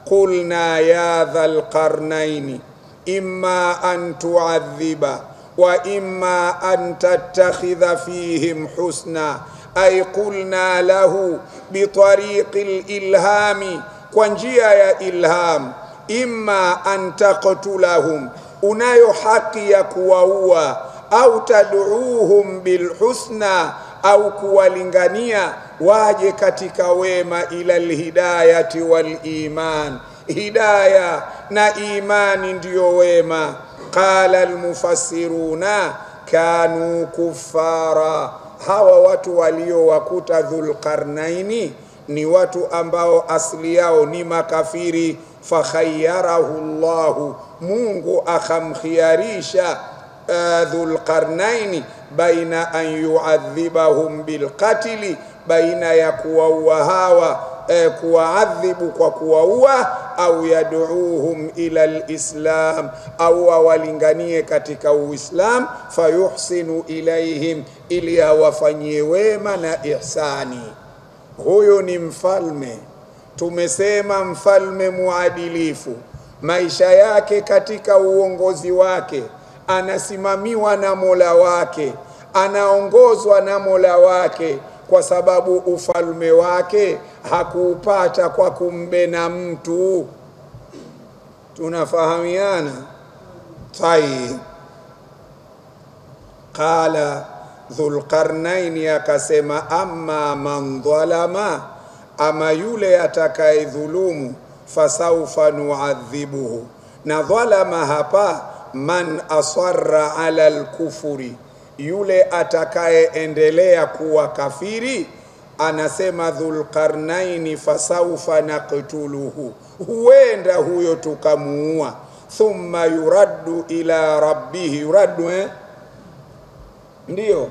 qulna ya dhal qarnaini imma an tu'adhiba wa imma an tattakhidha fihim husna. Ay qulna lahu bitariqil ilhami, kwa njia ya ilham. Imma an taqtulahum, unayo haki ya kuwaua, au tad'uuhum bilhusna, au kuwalingania waje katika wema, ila alhidayati wal iman. Hidaya na imani ndiyo wema. Qala almufassiruna kanu kuffara. Hawa watu waliowakuta Dhulqarnaini ni watu ambao asili yao ni makafiri. Fakhayyarahu Allahu, Mungu akhamkhiyarisha Dhulqarnaini baina an yu'adhibahum bilqatli, baina ya kuwaua hawa, kuwaadhibu kwa kuwaua, au yad'uuhum ila alislam, au awalinganie katika Uislam, fayuhsinu ilaihim, ili awafanyie wema na ihsani. Huyo ni mfalme, tumesema mfalme muadilifu. Maisha yake katika uongozi wake anasimamiwa na Mola wake, anaongozwa na Mola wake, kwa sababu ufalme wake hakuupata kwa kumbena mtu. Tunafahamiana? Tayyib. Qala Dhulqarnaini akasema, amma man dhalama, ama yule atakayedhulumu, fasawfa nu'adhibuhu. Na dhalama hapa man asarra ala al-kufri, yule atakayeendelea kuwa kafiri. Anasema Dhulqarnaini, fasawfa naqtuluhu, huenda huyo tukamuua. Thumma yuraddu ila rabbihi, yuraddu ndio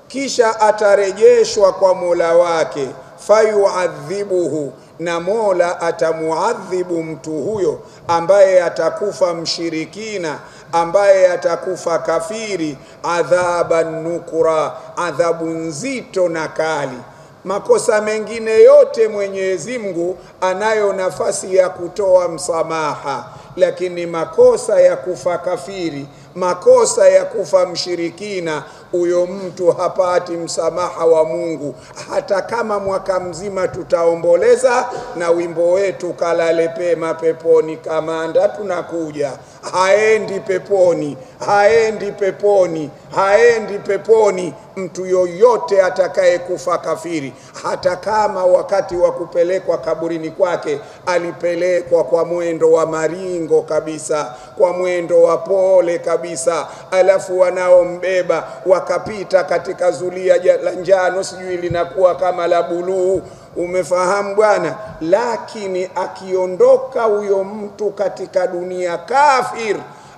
kisha atarejeshwa kwa Mola wake. Fayuadhibuhu, na Mola atamuadhibu mtu huyo ambaye atakufa mshirikina, ambaye atakufa kafiri, adhaban nukura, adhabu nzito na kali. Makosa mengine yote Mwenyezi Mungu anayo nafasi ya kutoa msamaha, lakini makosa ya kufa kafiri, makosa ya kufa mshirikina, huyo mtu hapati msamaha wa Mungu. Hata kama mwaka mzima tutaomboleza na wimbo wetu kalale pema peponi kamanda, tunakuja, haendi peponi, haendi peponi, haendi peponi mtu yoyote atakaye kufa kafiri. Hata kama wakati wa kupelekwa kaburini kwake alipelekwa kwa mwendo wa maringo kabisa, kwa mwendo wa pole kabisa, alafu wanaombeba wakapita katika zulia la njano, sijui linakuwa kama la buluu, umefahamu bwana. Lakini akiondoka huyo mtu katika dunia kafir,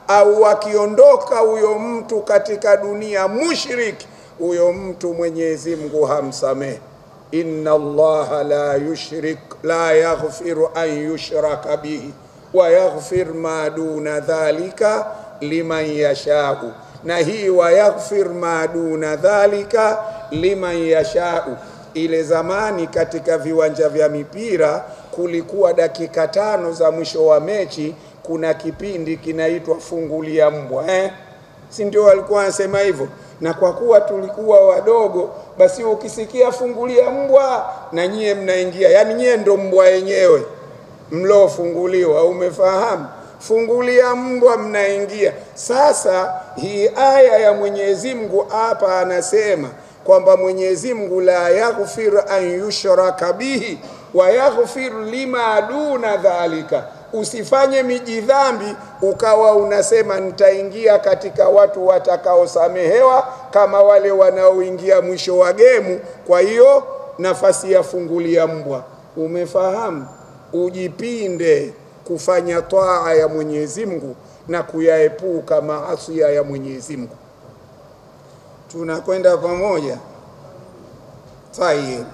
au akiondoka huyo mtu katika dunia mushrik, huyo mtu Mwenyezi Mungu hamsamehe. inna Allaha la yaghfiru an yushraka bihi wa yaghfir ma duna dhalika liman yashau. Na hii wa yaghfir ma duna dhalika liman yashau, ile zamani katika viwanja vya mipira kulikuwa dakika 5 za mwisho wa mechi, kuna kipindi kinaitwa fungulia mbwa, si ndio walikuwa wanasema hivyo? Na kwa kuwa tulikuwa wadogo, basi ukisikia fungulia mbwa na nyie mnaingia, yani nyie ndo mbwa yenyewe mlofunguliwa, umefahamu? Fungulia mbwa, mnaingia. Sasa hii aya ya Mwenyezi Mungu hapa anasema kwamba Mwenyezi Mungu la yaghfir an yushraka bihi wa yaghfir lima duna dhalika. Usifanye mijidhambi ukawa unasema nitaingia katika watu watakaosamehewa kama wale wanaoingia mwisho wa gemu, kwa hiyo nafasi ya fungulia mbwa. Umefahamu? Ujipinde kufanya taa ya Mwenyezi Mungu na kuyaepuka maasi ya Mwenyezi Mungu. Tunakwenda pamoja? Tayeb.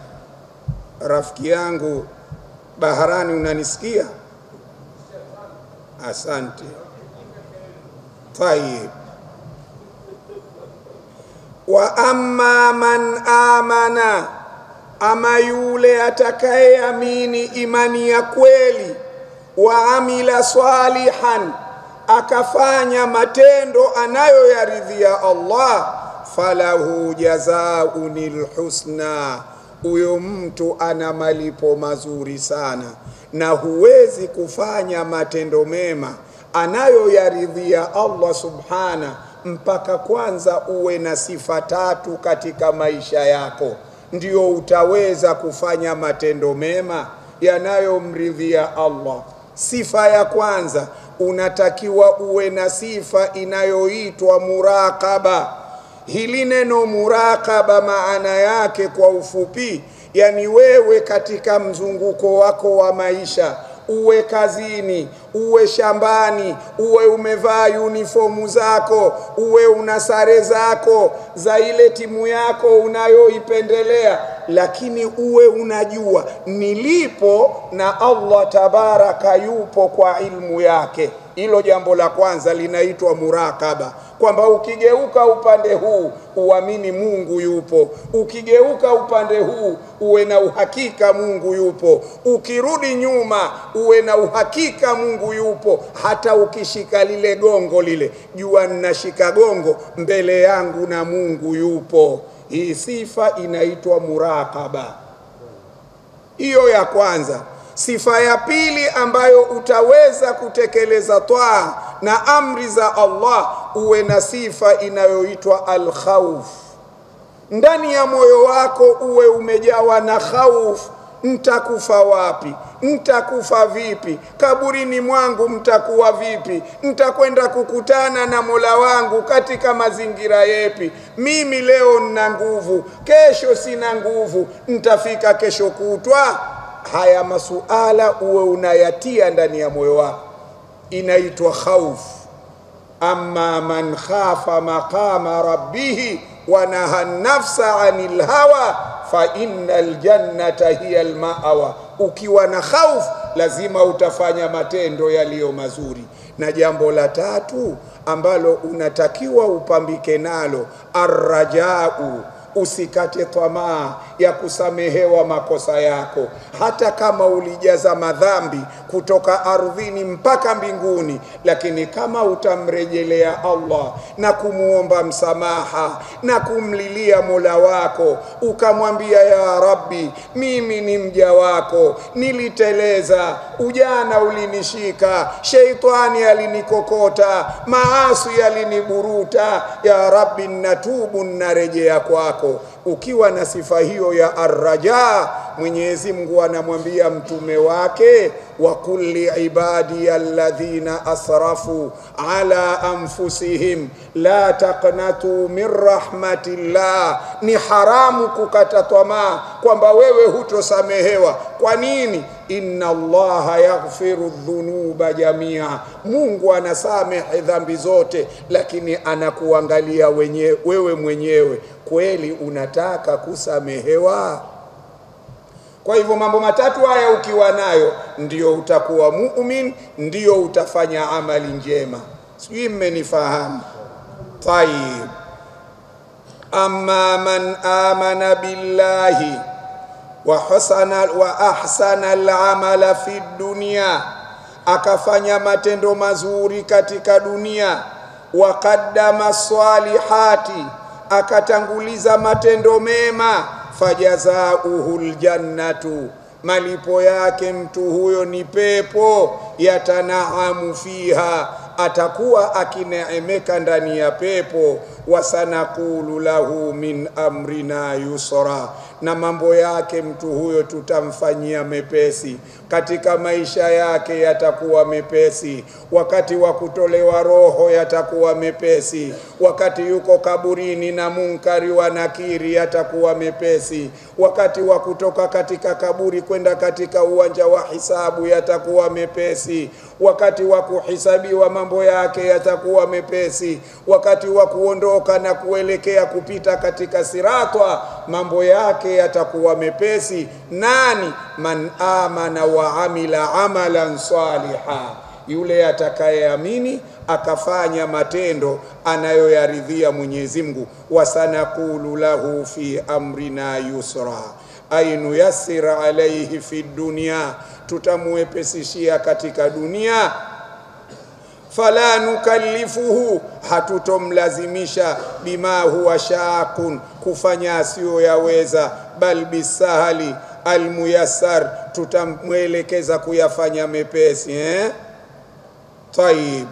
Rafiki yangu Baharani, unanisikia? Asante. Tayeb. Wa amma man amana, ama yule atakayeamini imani ya kweli, wa amila salihan, akafanya matendo anayoyaridhia Allah, falahu jazaa'unil husna, huyo mtu ana malipo mazuri sana. Na huwezi kufanya matendo mema anayoyaridhia Allah subhana mpaka kwanza uwe na sifa 3 katika maisha yako, ndio utaweza kufanya matendo mema yanayomridhia Allah. Sifa ya kwanza, unatakiwa uwe na sifa inayoitwa muraqaba. Hili neno muraqaba maana yake kwa ufupi, yani wewe katika mzunguko wako wa maisha, uwe kazini, uwe shambani, uwe umevaa uniformu zako, uwe una sare zako za ile timu yako unayoipendelea, lakini uwe unajua nilipo na Allah tabaraka yupo kwa ilmu yake. Hilo jambo la kwanza linaitwa murakaba, kwamba ukigeuka upande huu uamini Mungu yupo, ukigeuka upande huu uwe na uhakika Mungu yupo, ukirudi nyuma uwe na uhakika Mungu yupo. Hata ukishika lile gongo lile, jua ninashika gongo, mbele yangu na Mungu yupo. Hii sifa inaitwa murakaba. Hiyo ya kwanza. Sifa ya pili ambayo utaweza kutekeleza taa na amri za Allah, uwe na sifa inayoitwa al-khawf. Ndani ya moyo wako uwe umejawa na khawf. Nitakufa wapi? Nitakufa vipi? Kaburini mwangu mtakuwa vipi? Nitakwenda kukutana na Mola wangu katika mazingira yepi? Mimi leo nina nguvu, kesho sina nguvu, nitafika kesho kutwa? Haya masuala uwe unayatia ndani ya moyo wako, inaitwa khauf. Amma man khafa maqama rabbih wa naha nafsa anil hawa fa innal jannata hiya al ma'wa. Ukiwa na khauf lazima utafanya matendo yaliyo mazuri. Na jambo la tatu ambalo unatakiwa upambike nalo, arrajau, usikate tamaa ya kusamehewa makosa yako, hata kama ulijaza madhambi kutoka ardhini mpaka mbinguni. Lakini kama utamrejelea Allah na kumuomba msamaha na kumlilia Mola wako, ukamwambia ya Rabbi, mimi ni mja wako, niliteleza, ujana ulinishika, sheitani alinikokota, maasi yaliniburuta, ya Rabbi natubu, narejea kwako. Ukiwa na sifa hiyo ya arraja, Mwenyezi Mungu anamwambia mtume wake, wa kulli ibadi alladhina asrafu ala anfusihim la taqnatu min rahmatillah. Ni haramu kukata tamaa kwamba wewe hutosamehewa. Kwa nini? Inna Allaha yaghfiru dhunuba jamia, Mungu anasamehe dhambi zote, lakini anakuangalia wewe mwenyewe, kweli unataka kusamehewa? Kwa hivyo mambo matatu haya ukiwa nayo ndio utakuwa mu'min, ndio utafanya amali njema. Sijui mmenifahamu? Tayib. Amma man amana billahi wa ahsana al-amala fi dunya, akafanya matendo mazuri katika dunia, wa qaddama salihati, akatanguliza matendo mema, fajazauhul jannatu, malipo yake mtu huyo ni pepo, yatanaamu fiha, atakuwa akineemeka ndani ya pepo, wasanaqulu lahu min amrina yusra, na mambo yake mtu huyo tutamfanyia mepesi katika maisha yake, yatakuwa mepesi. Wakati wa kutolewa roho yatakuwa mepesi, wakati yuko kaburini na munkari wa nakiri yatakuwa mepesi, wakati wa kutoka katika kaburi kwenda katika uwanja wa hisabu yatakuwa mepesi, wakati wa kuhisabiwa mambo yake yatakuwa mepesi, wakati wa kuondoka na kuelekea kupita katika siratwa mambo yake yatakuwa mepesi. Nani? Man amana wa amila amalan saliha, yule atakayeamini akafanya matendo anayoyaridhia Mwenyezi Mungu. Wasanaqulu lahu fi amrina yusra, ainu yassira alayhi fi dunya, tutamuepesishia katika dunia. Fala nukallifuhu, hatutomlazimisha bima huwa shaqun, kufanya asiyo yaweza, bal bisahali almuyassar, tutamwelekeza kuyafanya mepesi. Tayib.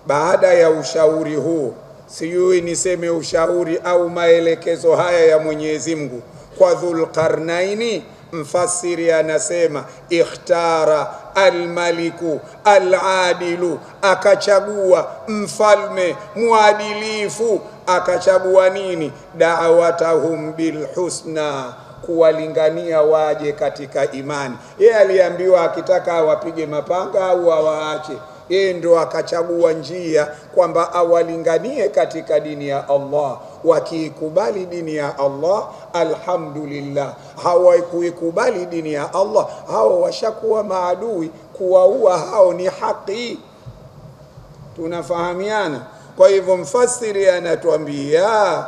Baada ya ushauri huu, sijui niseme ushauri au maelekezo haya ya Mwenyezi Mungu kwa Dhulqarnaini, mfasiri anasema ikhtara almaliku aladilu, akachagua mfalme muadilifu. Akachagua nini? Da'watahum bilhusna, kuwalingania waje katika imani. Yeye aliambiwa akitaka awapige mapanga au awaache, yeye ndo akachagua njia kwamba awalinganie katika dini ya Allah. Wakiikubali dini ya Allah, alhamdulillah. Hawaikuikubali dini ya Allah, hao washakuwa maadui, kuwaua hao ni haki. Tunafahamiana? Kwa hivyo mfasiri anatuambia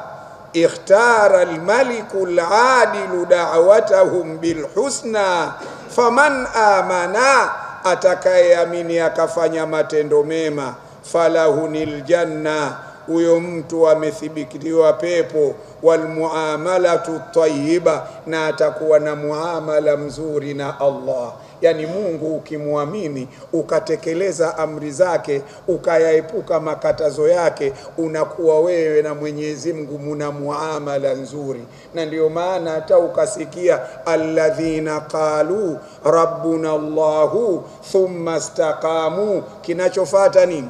ikhtara almaliku aladilu da'watahum bilhusna, faman amana, atakayeamini akafanya matendo mema, falahunil janna, huyo mtu amethibitiwa pepo, walmuamalatu tayyiba, na atakuwa na muamala mzuri na Allah. Yani Mungu ukimwamini ukatekeleza amri zake ukayaepuka makatazo yake, unakuwa wewe na Mwenyezi Mungu muna muamala nzuri. Na ndio maana hata ukasikia alladhina qalu rabbuna Allahu thumma istaqamu, kinachofuata nini?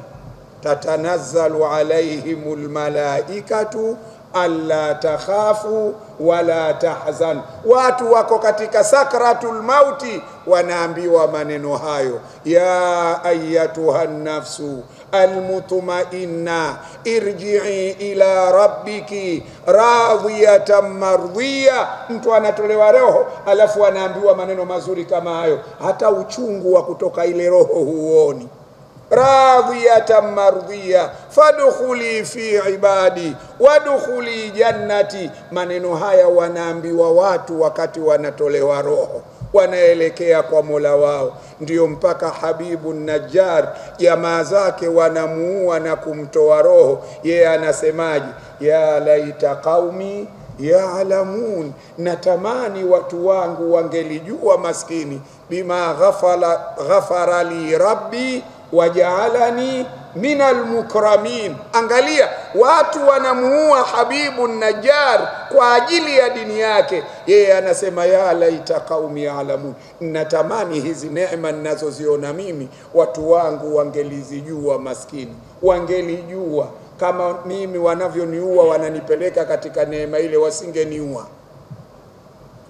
Tatanazzalu alaihimul malaikatu alla takhafu wala tahzan. Watu wako katika sakratul mauti, wanaambiwa maneno hayo, ya ayyatuhan nafsu almutmainna irji'i ila rabbiki radiyatan mardhiya. Mtu anatolewa roho alafu anaambiwa maneno mazuri kama hayo, hata uchungu wa kutoka ile roho huoni. Radiyatan mardhiya fadkhuli fi ibadi wadkhuli jannati. Maneno haya wanaambiwa watu wakati wanatolewa roho, wanaelekea kwa Mola wao. Ndio mpaka Habibu Najjar jamaa zake wanamuua na kumtoa roho, yeye anasemaje? Ya laita qaumi ya'lamun, natamani watu wangu wangelijua maskini, bima ghafara li rabbi waja'alani minal mukramin. Angalia, watu wanamuua Habibu Najjar kwa ajili ya dini yake, yeye anasema ya laita qaumi ya'lamun, natamani hizi neema ninazoziona mimi watu wangu wangelizijua maskini, wangelijua kama mimi wanavyoniua wananipeleka katika neema ile, wasingeniua.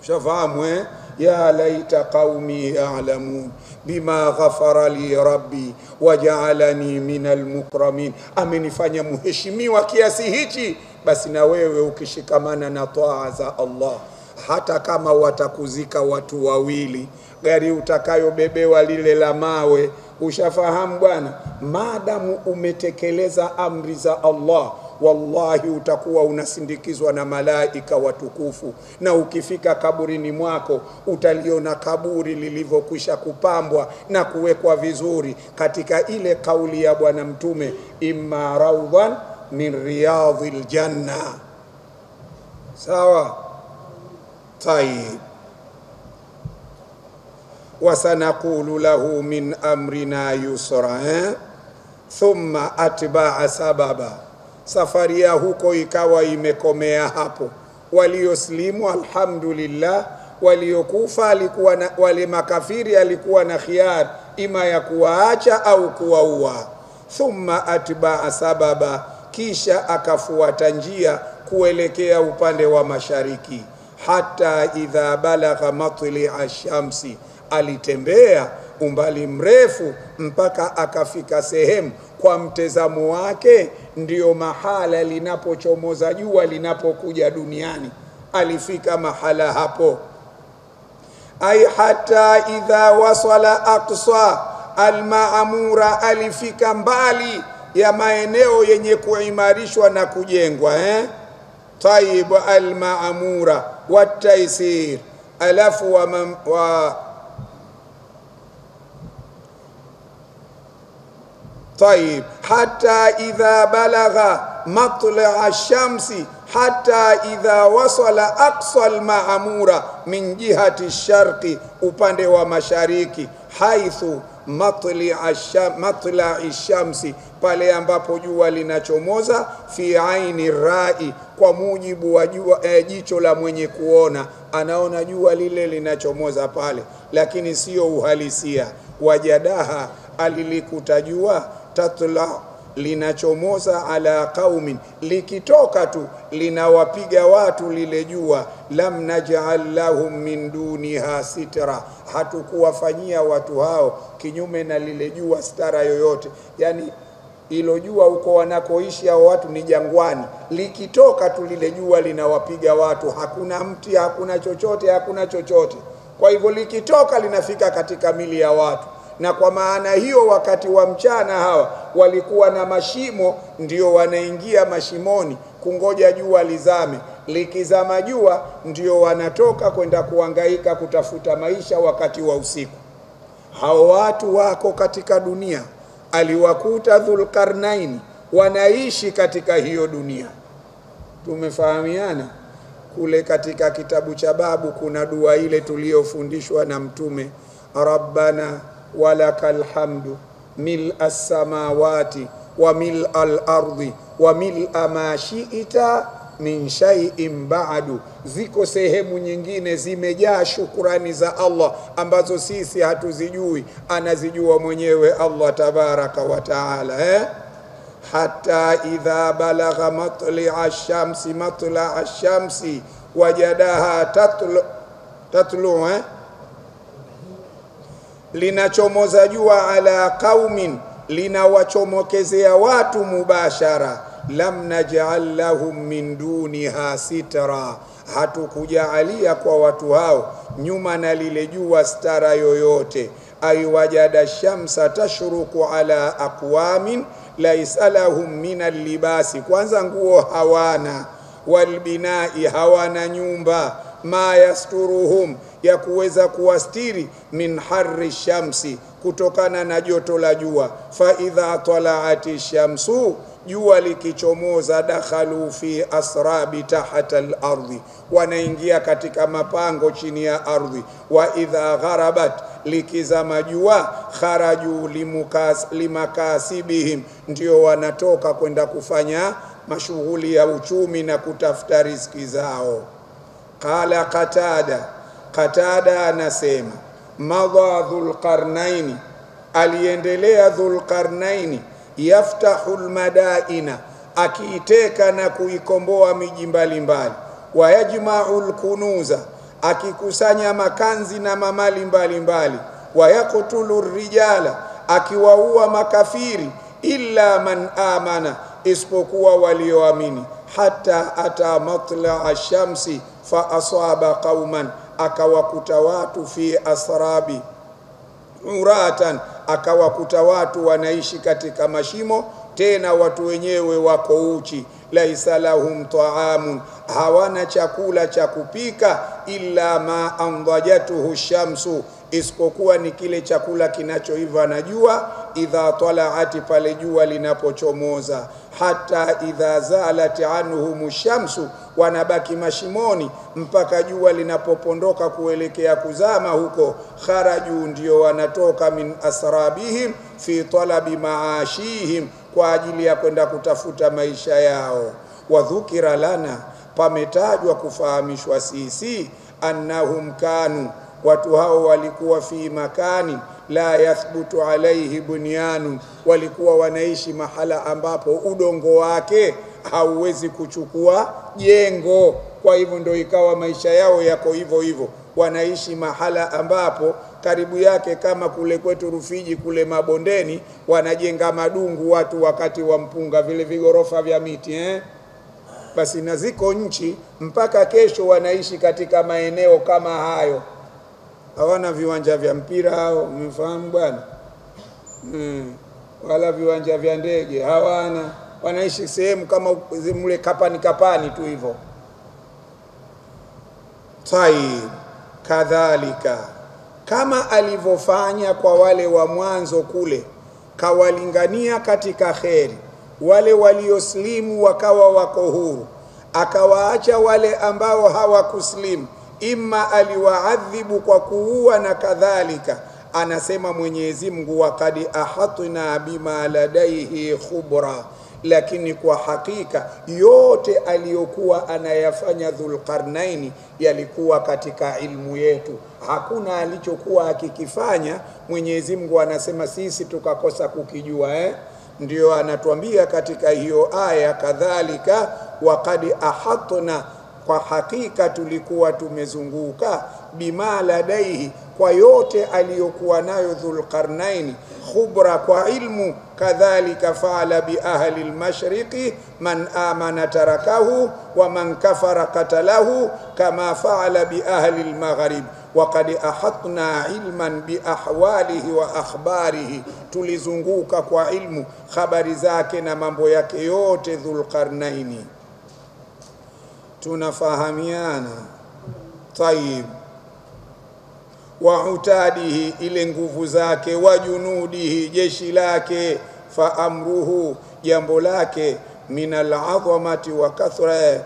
Shafahamu ya laita qaumi ya'lamun bima ghafara li rabbi waja'alani minal mukramin. Amenifanya muheshimiwa kiasi hichi, basi na wewe ukishikamana na taa za Allah, hata kama watakuzika watu wawili, gari utakayobebewa lile la mawe, ushafahamu bwana, maadamu umetekeleza amri za Allah, wallahi utakuwa unasindikizwa na malaika watukufu. Na ukifika kaburini mwako utaliona kaburi lilivyokwisha kupambwa na kuwekwa vizuri, katika ile kauli ya bwana mtume, imma rawdan min riyadhil janna. Sawa? Tayyib. Wasanaqulu lahu min amrina yusra, thumma atba'a sababa. Safari ya huko ikawa imekomea hapo. Walioslimu alhamdulillah, waliokufa alikuwa na, wale makafiri alikuwa na khiar, ima ya kuwaacha au kuwaua. Thumma atba'a sababa, kisha akafuata njia kuelekea upande wa mashariki. Hata idha balagha matli'a shamsi, alitembea umbali mrefu mpaka akafika sehemu kwa mtazamo wake ndio mahala linapochomoza jua linapokuja duniani. Alifika mahala hapo. Ay hata idha wasala aqsa al-ma'mura, alifika mbali ya maeneo yenye kuimarishwa na kujengwa. Tayyib, al-ma'mura wa taysir, alafu طيب حتى إذا بلغ مطلع الشمس حتى إذا وصل أقصى المعمورة من جهة الشرق upande wa mashariki, haithu matla ishamsi, pale ambapo jua linachomoza, fi aini rai, kwa mujibu wa jicho la mwenye kuona, anaona jua lile linachomoza pale, lakini sio uhalisia. Wajadaha, alilikuta jua tatla, linachomoza, ala qaumin, likitoka tu linawapiga watu lile jua, lam naj'al lahum min duniha sitra, hatukuwafanyia watu hao kinyume na lile jua stara yoyote. Yani ilo jua huko wanakoishi hao watu ni jangwani, likitoka tu lile jua linawapiga watu, hakuna mti, hakuna chochote. Kwa hivyo likitoka linafika katika mili ya watu. Na kwa maana hiyo wakati wa mchana hawa walikuwa na mashimo, ndio wanaingia mashimoni kungoja jua lizame. Likizama jua ndio wanatoka kwenda kuhangaika kutafuta maisha wakati wa usiku. Hao watu wako katika dunia. Aliwakuta Dhulqarnaini wanaishi katika hiyo dunia. Tumefahamiana? Kule katika kitabu cha babu kuna dua ile tuliyofundishwa na Mtume, Rabbana walakal hamdu mil'a samawati wa mil'al ardi wa mil'a ma shi'ta min shay'in ba'du. Ziko sehemu nyingine zimejaa shukrani za Allah ambazo sisi hatuzijui, anazijua mwenyewe Allah tabaraka wa taala. Hatta idha balagha matli'a ash-shamsi wajadaha tatlu linachomoza jua, ala qaumin, linawachomokezea watu mubashara, lam naj'al lahum min duniha sitra, hatukujaalia kwa watu hao nyuma na lile jua stara yoyote. Ay wajada shamsa tashruqu ala aqwamin laysa lahum min al-libasi, kwanza nguo hawana, walbinai, hawana nyumba, ma yasturuhum, ya kuweza kuwastiri, min harri shamsi, kutokana na joto la jua. Fa idha tala'ati shamsu, jua likichomoza, dakhalu fi asrabi tahta al-ardi, wanaingia katika mapango chini ya ardhi. Wa idha gharabat, likizama jua, kharaju limakasibihim, ndio wanatoka kwenda kufanya mashughuli ya uchumi na kutafuta riziki zao. Qala Qatada anasema, madha Dhulqarnaini, aliendelea Dhulqarnaini, yaftahu almadaina, akiiteka na kuikomboa miji mbalimbali, wa yajma'u alkunuza, akikusanya makanzi na mamali mbalimbali, wa yaqtulu rijala, akiwaua makafiri, illa man amana, isipokuwa walioamini. Hata ata matla ash-shamsi fa asaba qauman, akawakuta watu fi asrabi uratan, akawakuta watu wanaishi katika mashimo, tena watu wenyewe wako uchi. Laisa lahum ta'amun, hawana chakula cha kupika, illa ma andajatuhu shamsu, isipokuwa ni kile chakula kinachoiva na jua, idha talaati, pale jua linapochomoza, hata idha zalat anhum shamsu, wanabaki mashimoni mpaka jua linapopondoka kuelekea kuzama huko, kharaju, ndio wanatoka, min asrabihim fi talabi maashihim, kwa ajili ya kwenda kutafuta maisha yao. Wadhukira lana, pametajwa kufahamishwa sisi, annahum kanu, watu hao walikuwa fi makani la yathbutu alaihi bunyanu, walikuwa wanaishi mahala ambapo udongo wake hauwezi kuchukua jengo. Kwa hivyo ndio ikawa maisha yao yako hivyo hivyo, wanaishi mahala ambapo karibu yake, kama kule kwetu Rufiji kule mabondeni, wanajenga madungu watu wakati wa mpunga, vile vigorofa vya miti basi na ziko nchi mpaka kesho wanaishi katika maeneo kama hayo. Hawana viwanja vya mpira hao, umefahamu bwana? Wala viwanja vya ndege hawana, wanaishi sehemu kama mule kapani tu hivyo. Tayib, kadhalika, kama alivyofanya kwa wale wa mwanzo kule, kawalingania katika kheri, wale walioslimu wakawa wako huru, akawaacha wale ambao hawakuslimu, imma aliwaadhibu kwa kuua na kadhalika. Anasema Mwenyezi Mungu, waqad ahatna bima ladaihi khubra, lakini kwa hakika yote aliyokuwa anayafanya Dhulqarnaini yalikuwa katika ilmu yetu, hakuna alichokuwa akikifanya Mwenyezi Mungu anasema sisi tukakosa kukijua. Ndio anatuambia katika hiyo aya, kadhalika waqad ahatna, kwa hakika tulikuwa tumezunguka, bima ladaihi, kwa yote aliyokuwa nayo Dhulqarnaini, khubra, kwa ilmu. Kadhalika faala bi ahli al-mashriqi, man amana tarakahu wa man kafara qatalahu, kama faala bi ahli al-maghrib. Waqad ahatna ilman bi ahwalihi wa akhbarihi, tulizunguka kwa ilmu habari zake na mambo yake yote Dhulqarnaini. Tunafahamiana? Tayib. Wa utadihi, ile nguvu zake, wa junudihi, jeshi lake, fa amruhu, jambo lake, min al-azamati wa kathra,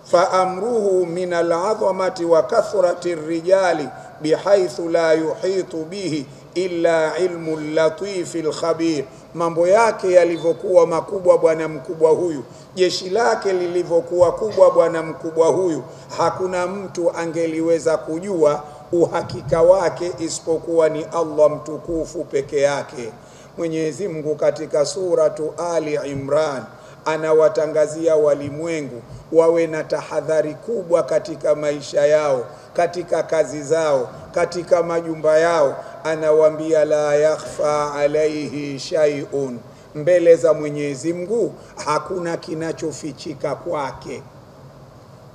fa amruhu min al-azamati wa kathrati rijali, bihaithu la yuhitu bihi illa ilmu al-latif al-khabir. Mambo yake yalivyokuwa makubwa bwana mkubwa huyu, jeshi lake lilivyokuwa kubwa bwana mkubwa huyu, hakuna mtu angeliweza kujua uhakika wake isipokuwa ni Allah mtukufu peke yake. Mwenyezi Mungu katika suratu Ali Imran anawatangazia walimwengu wawe na tahadhari kubwa katika maisha yao, katika kazi zao, katika majumba yao. Anawaambia la yakhfa alaihi shay'un, mbele za Mwenyezi Mungu hakuna kinachofichika kwake.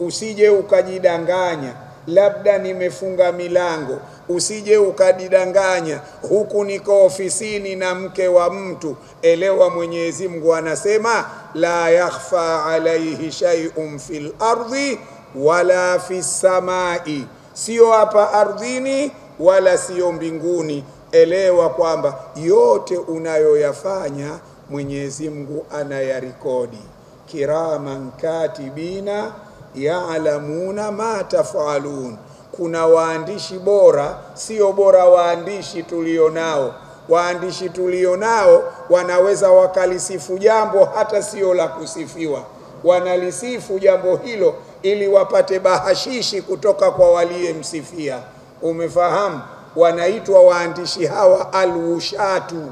Usije ukajidanganya labda nimefunga milango, usije ukadidanganya huku niko ofisini na mke wa mtu. Elewa Mwenyezi Mungu anasema la yakhfa alaihi shay'un fil ardi wala fis samai, sio hapa ardhini wala sio mbinguni. Elewa kwamba yote unayoyafanya Mwenyezi Mungu anayarekodi. Kiraman katibina ya'lamuna ma tafalun. Kuna waandishi bora, sio bora waandishi tulionao. Waandishi tulionao wanaweza wakalisifu jambo hata sio la kusifiwa, wanalisifu jambo hilo ili wapate bahashishi kutoka kwa waliyemsifia. Umefahamu? Wanaitwa waandishi hawa alwushatu.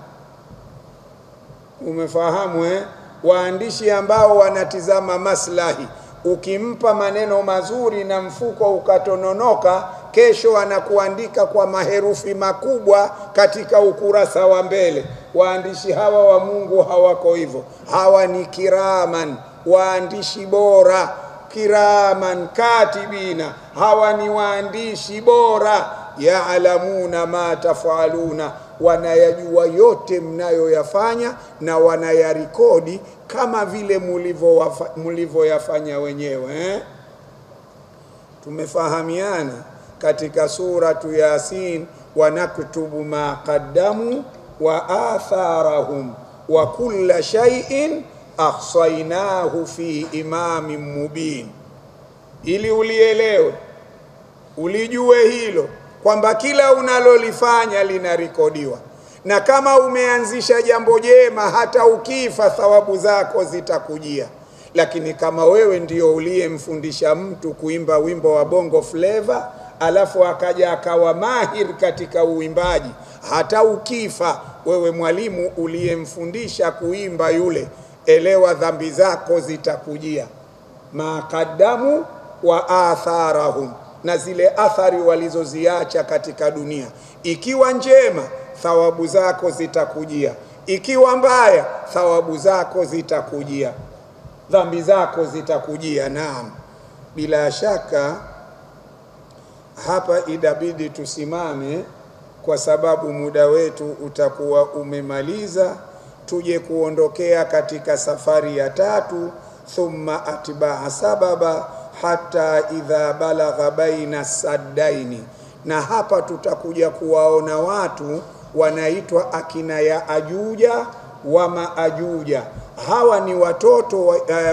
Umefahamu Waandishi ambao wanatizama maslahi. Ukimpa maneno mazuri na mfuko ukatononoka, kesho anakuandika kwa maherufi makubwa katika ukurasa wa mbele. Waandishi hawa wa Mungu hawako hivyo. Hawa ni kiraman, waandishi bora. kiraman katibina, hawa ni waandishi bora, ya'lamuna ma tafaluna, wanayajua yote mnayoyafanya na wanayarekodi kama vile mulivyoyafanya wenyewe. Tumefahamiana katika suratu Yasin, wa naktubu ma qaddamu wa atharahum wa kulla shay'in ahsaynahu fi imamin mubin. Ili ulielewe, ulijue hilo kwamba kila unalolifanya linarekodiwa, na kama umeanzisha jambo jema hata ukifa thawabu zako zitakujia. Lakini kama wewe ndio uliyemfundisha mtu kuimba wimbo wa bongo flavor, alafu akaja akawa mahir katika uimbaji, hata ukifa wewe mwalimu uliyemfundisha kuimba yule, elewa dhambi zako zitakujia. Maqaddamu wa atharahum, na zile athari walizoziacha katika dunia, ikiwa njema thawabu zako zitakujia, ikiwa mbaya thawabu zako zitakujia, dhambi zako zitakujia. Naam, bila shaka hapa idabidi tusimame kwa sababu muda wetu utakuwa umemaliza. Tuje kuondokea katika safari ya tatu, thumma atba'a sababa hata idha balagha baina saddaini. Na hapa tutakuja kuwaona watu wanaitwa akina Yaajuja wa Maajuja. Hawa ni watoto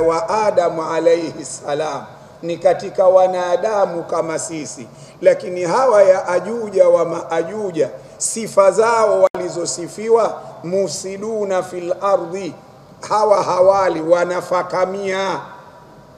wa Adamu alayhi salam, ni katika wanadamu kama sisi, lakini hawa Yaajuja wa Maajuja sifa zao walizosifiwa, musiduna fil ardi, hawa hawali wanafakamia.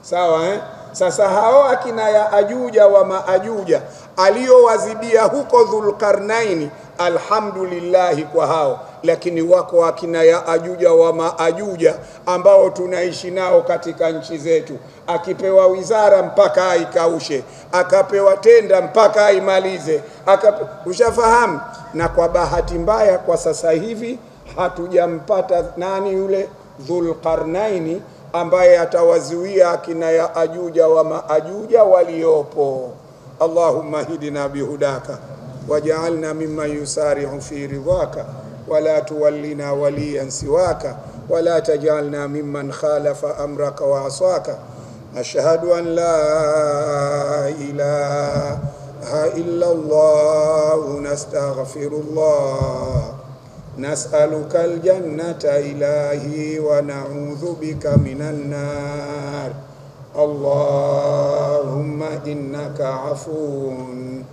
Sawa Sasa hao akina Yaajuja wa Maajuja aliyowazibia huko Dhulqarnaini, alhamdulillah kwa hao. Lakini wako akina Yaajuja wa Maajuja ambao tunaishi nao katika nchi zetu, akipewa wizara mpaka aikaushe, akapewa tenda mpaka aimalize, ushafahamu. Na kwa bahati mbaya kwa sasa hivi hatujampata nani yule Dhulqarnaini ambaye atawazuia akina Yaajuja wa Maajuja waliopo. Allahumma hidina bihudaka waj'alna mimman yusari'u fi ridhaka wala tuwallina waliyan siwaka wala taj'alna mimman khalafa amraka wa asaka. Ashhadu an la ilaha illa Allah, nastaghfirullah, nas'aluka aljannata ilahi wa na'udhu bika minan nar. Allahumma innaka afuun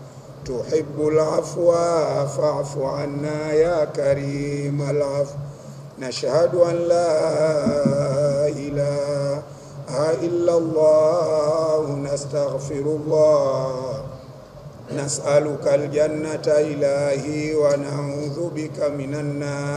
tuhibbul afwa fa'fu anna ya karimal afw. Nashhadu an la ilaha illa Allah, nastaghfirullah, nas'aluka aljannata ilahi wa na'udhu bika minan nar.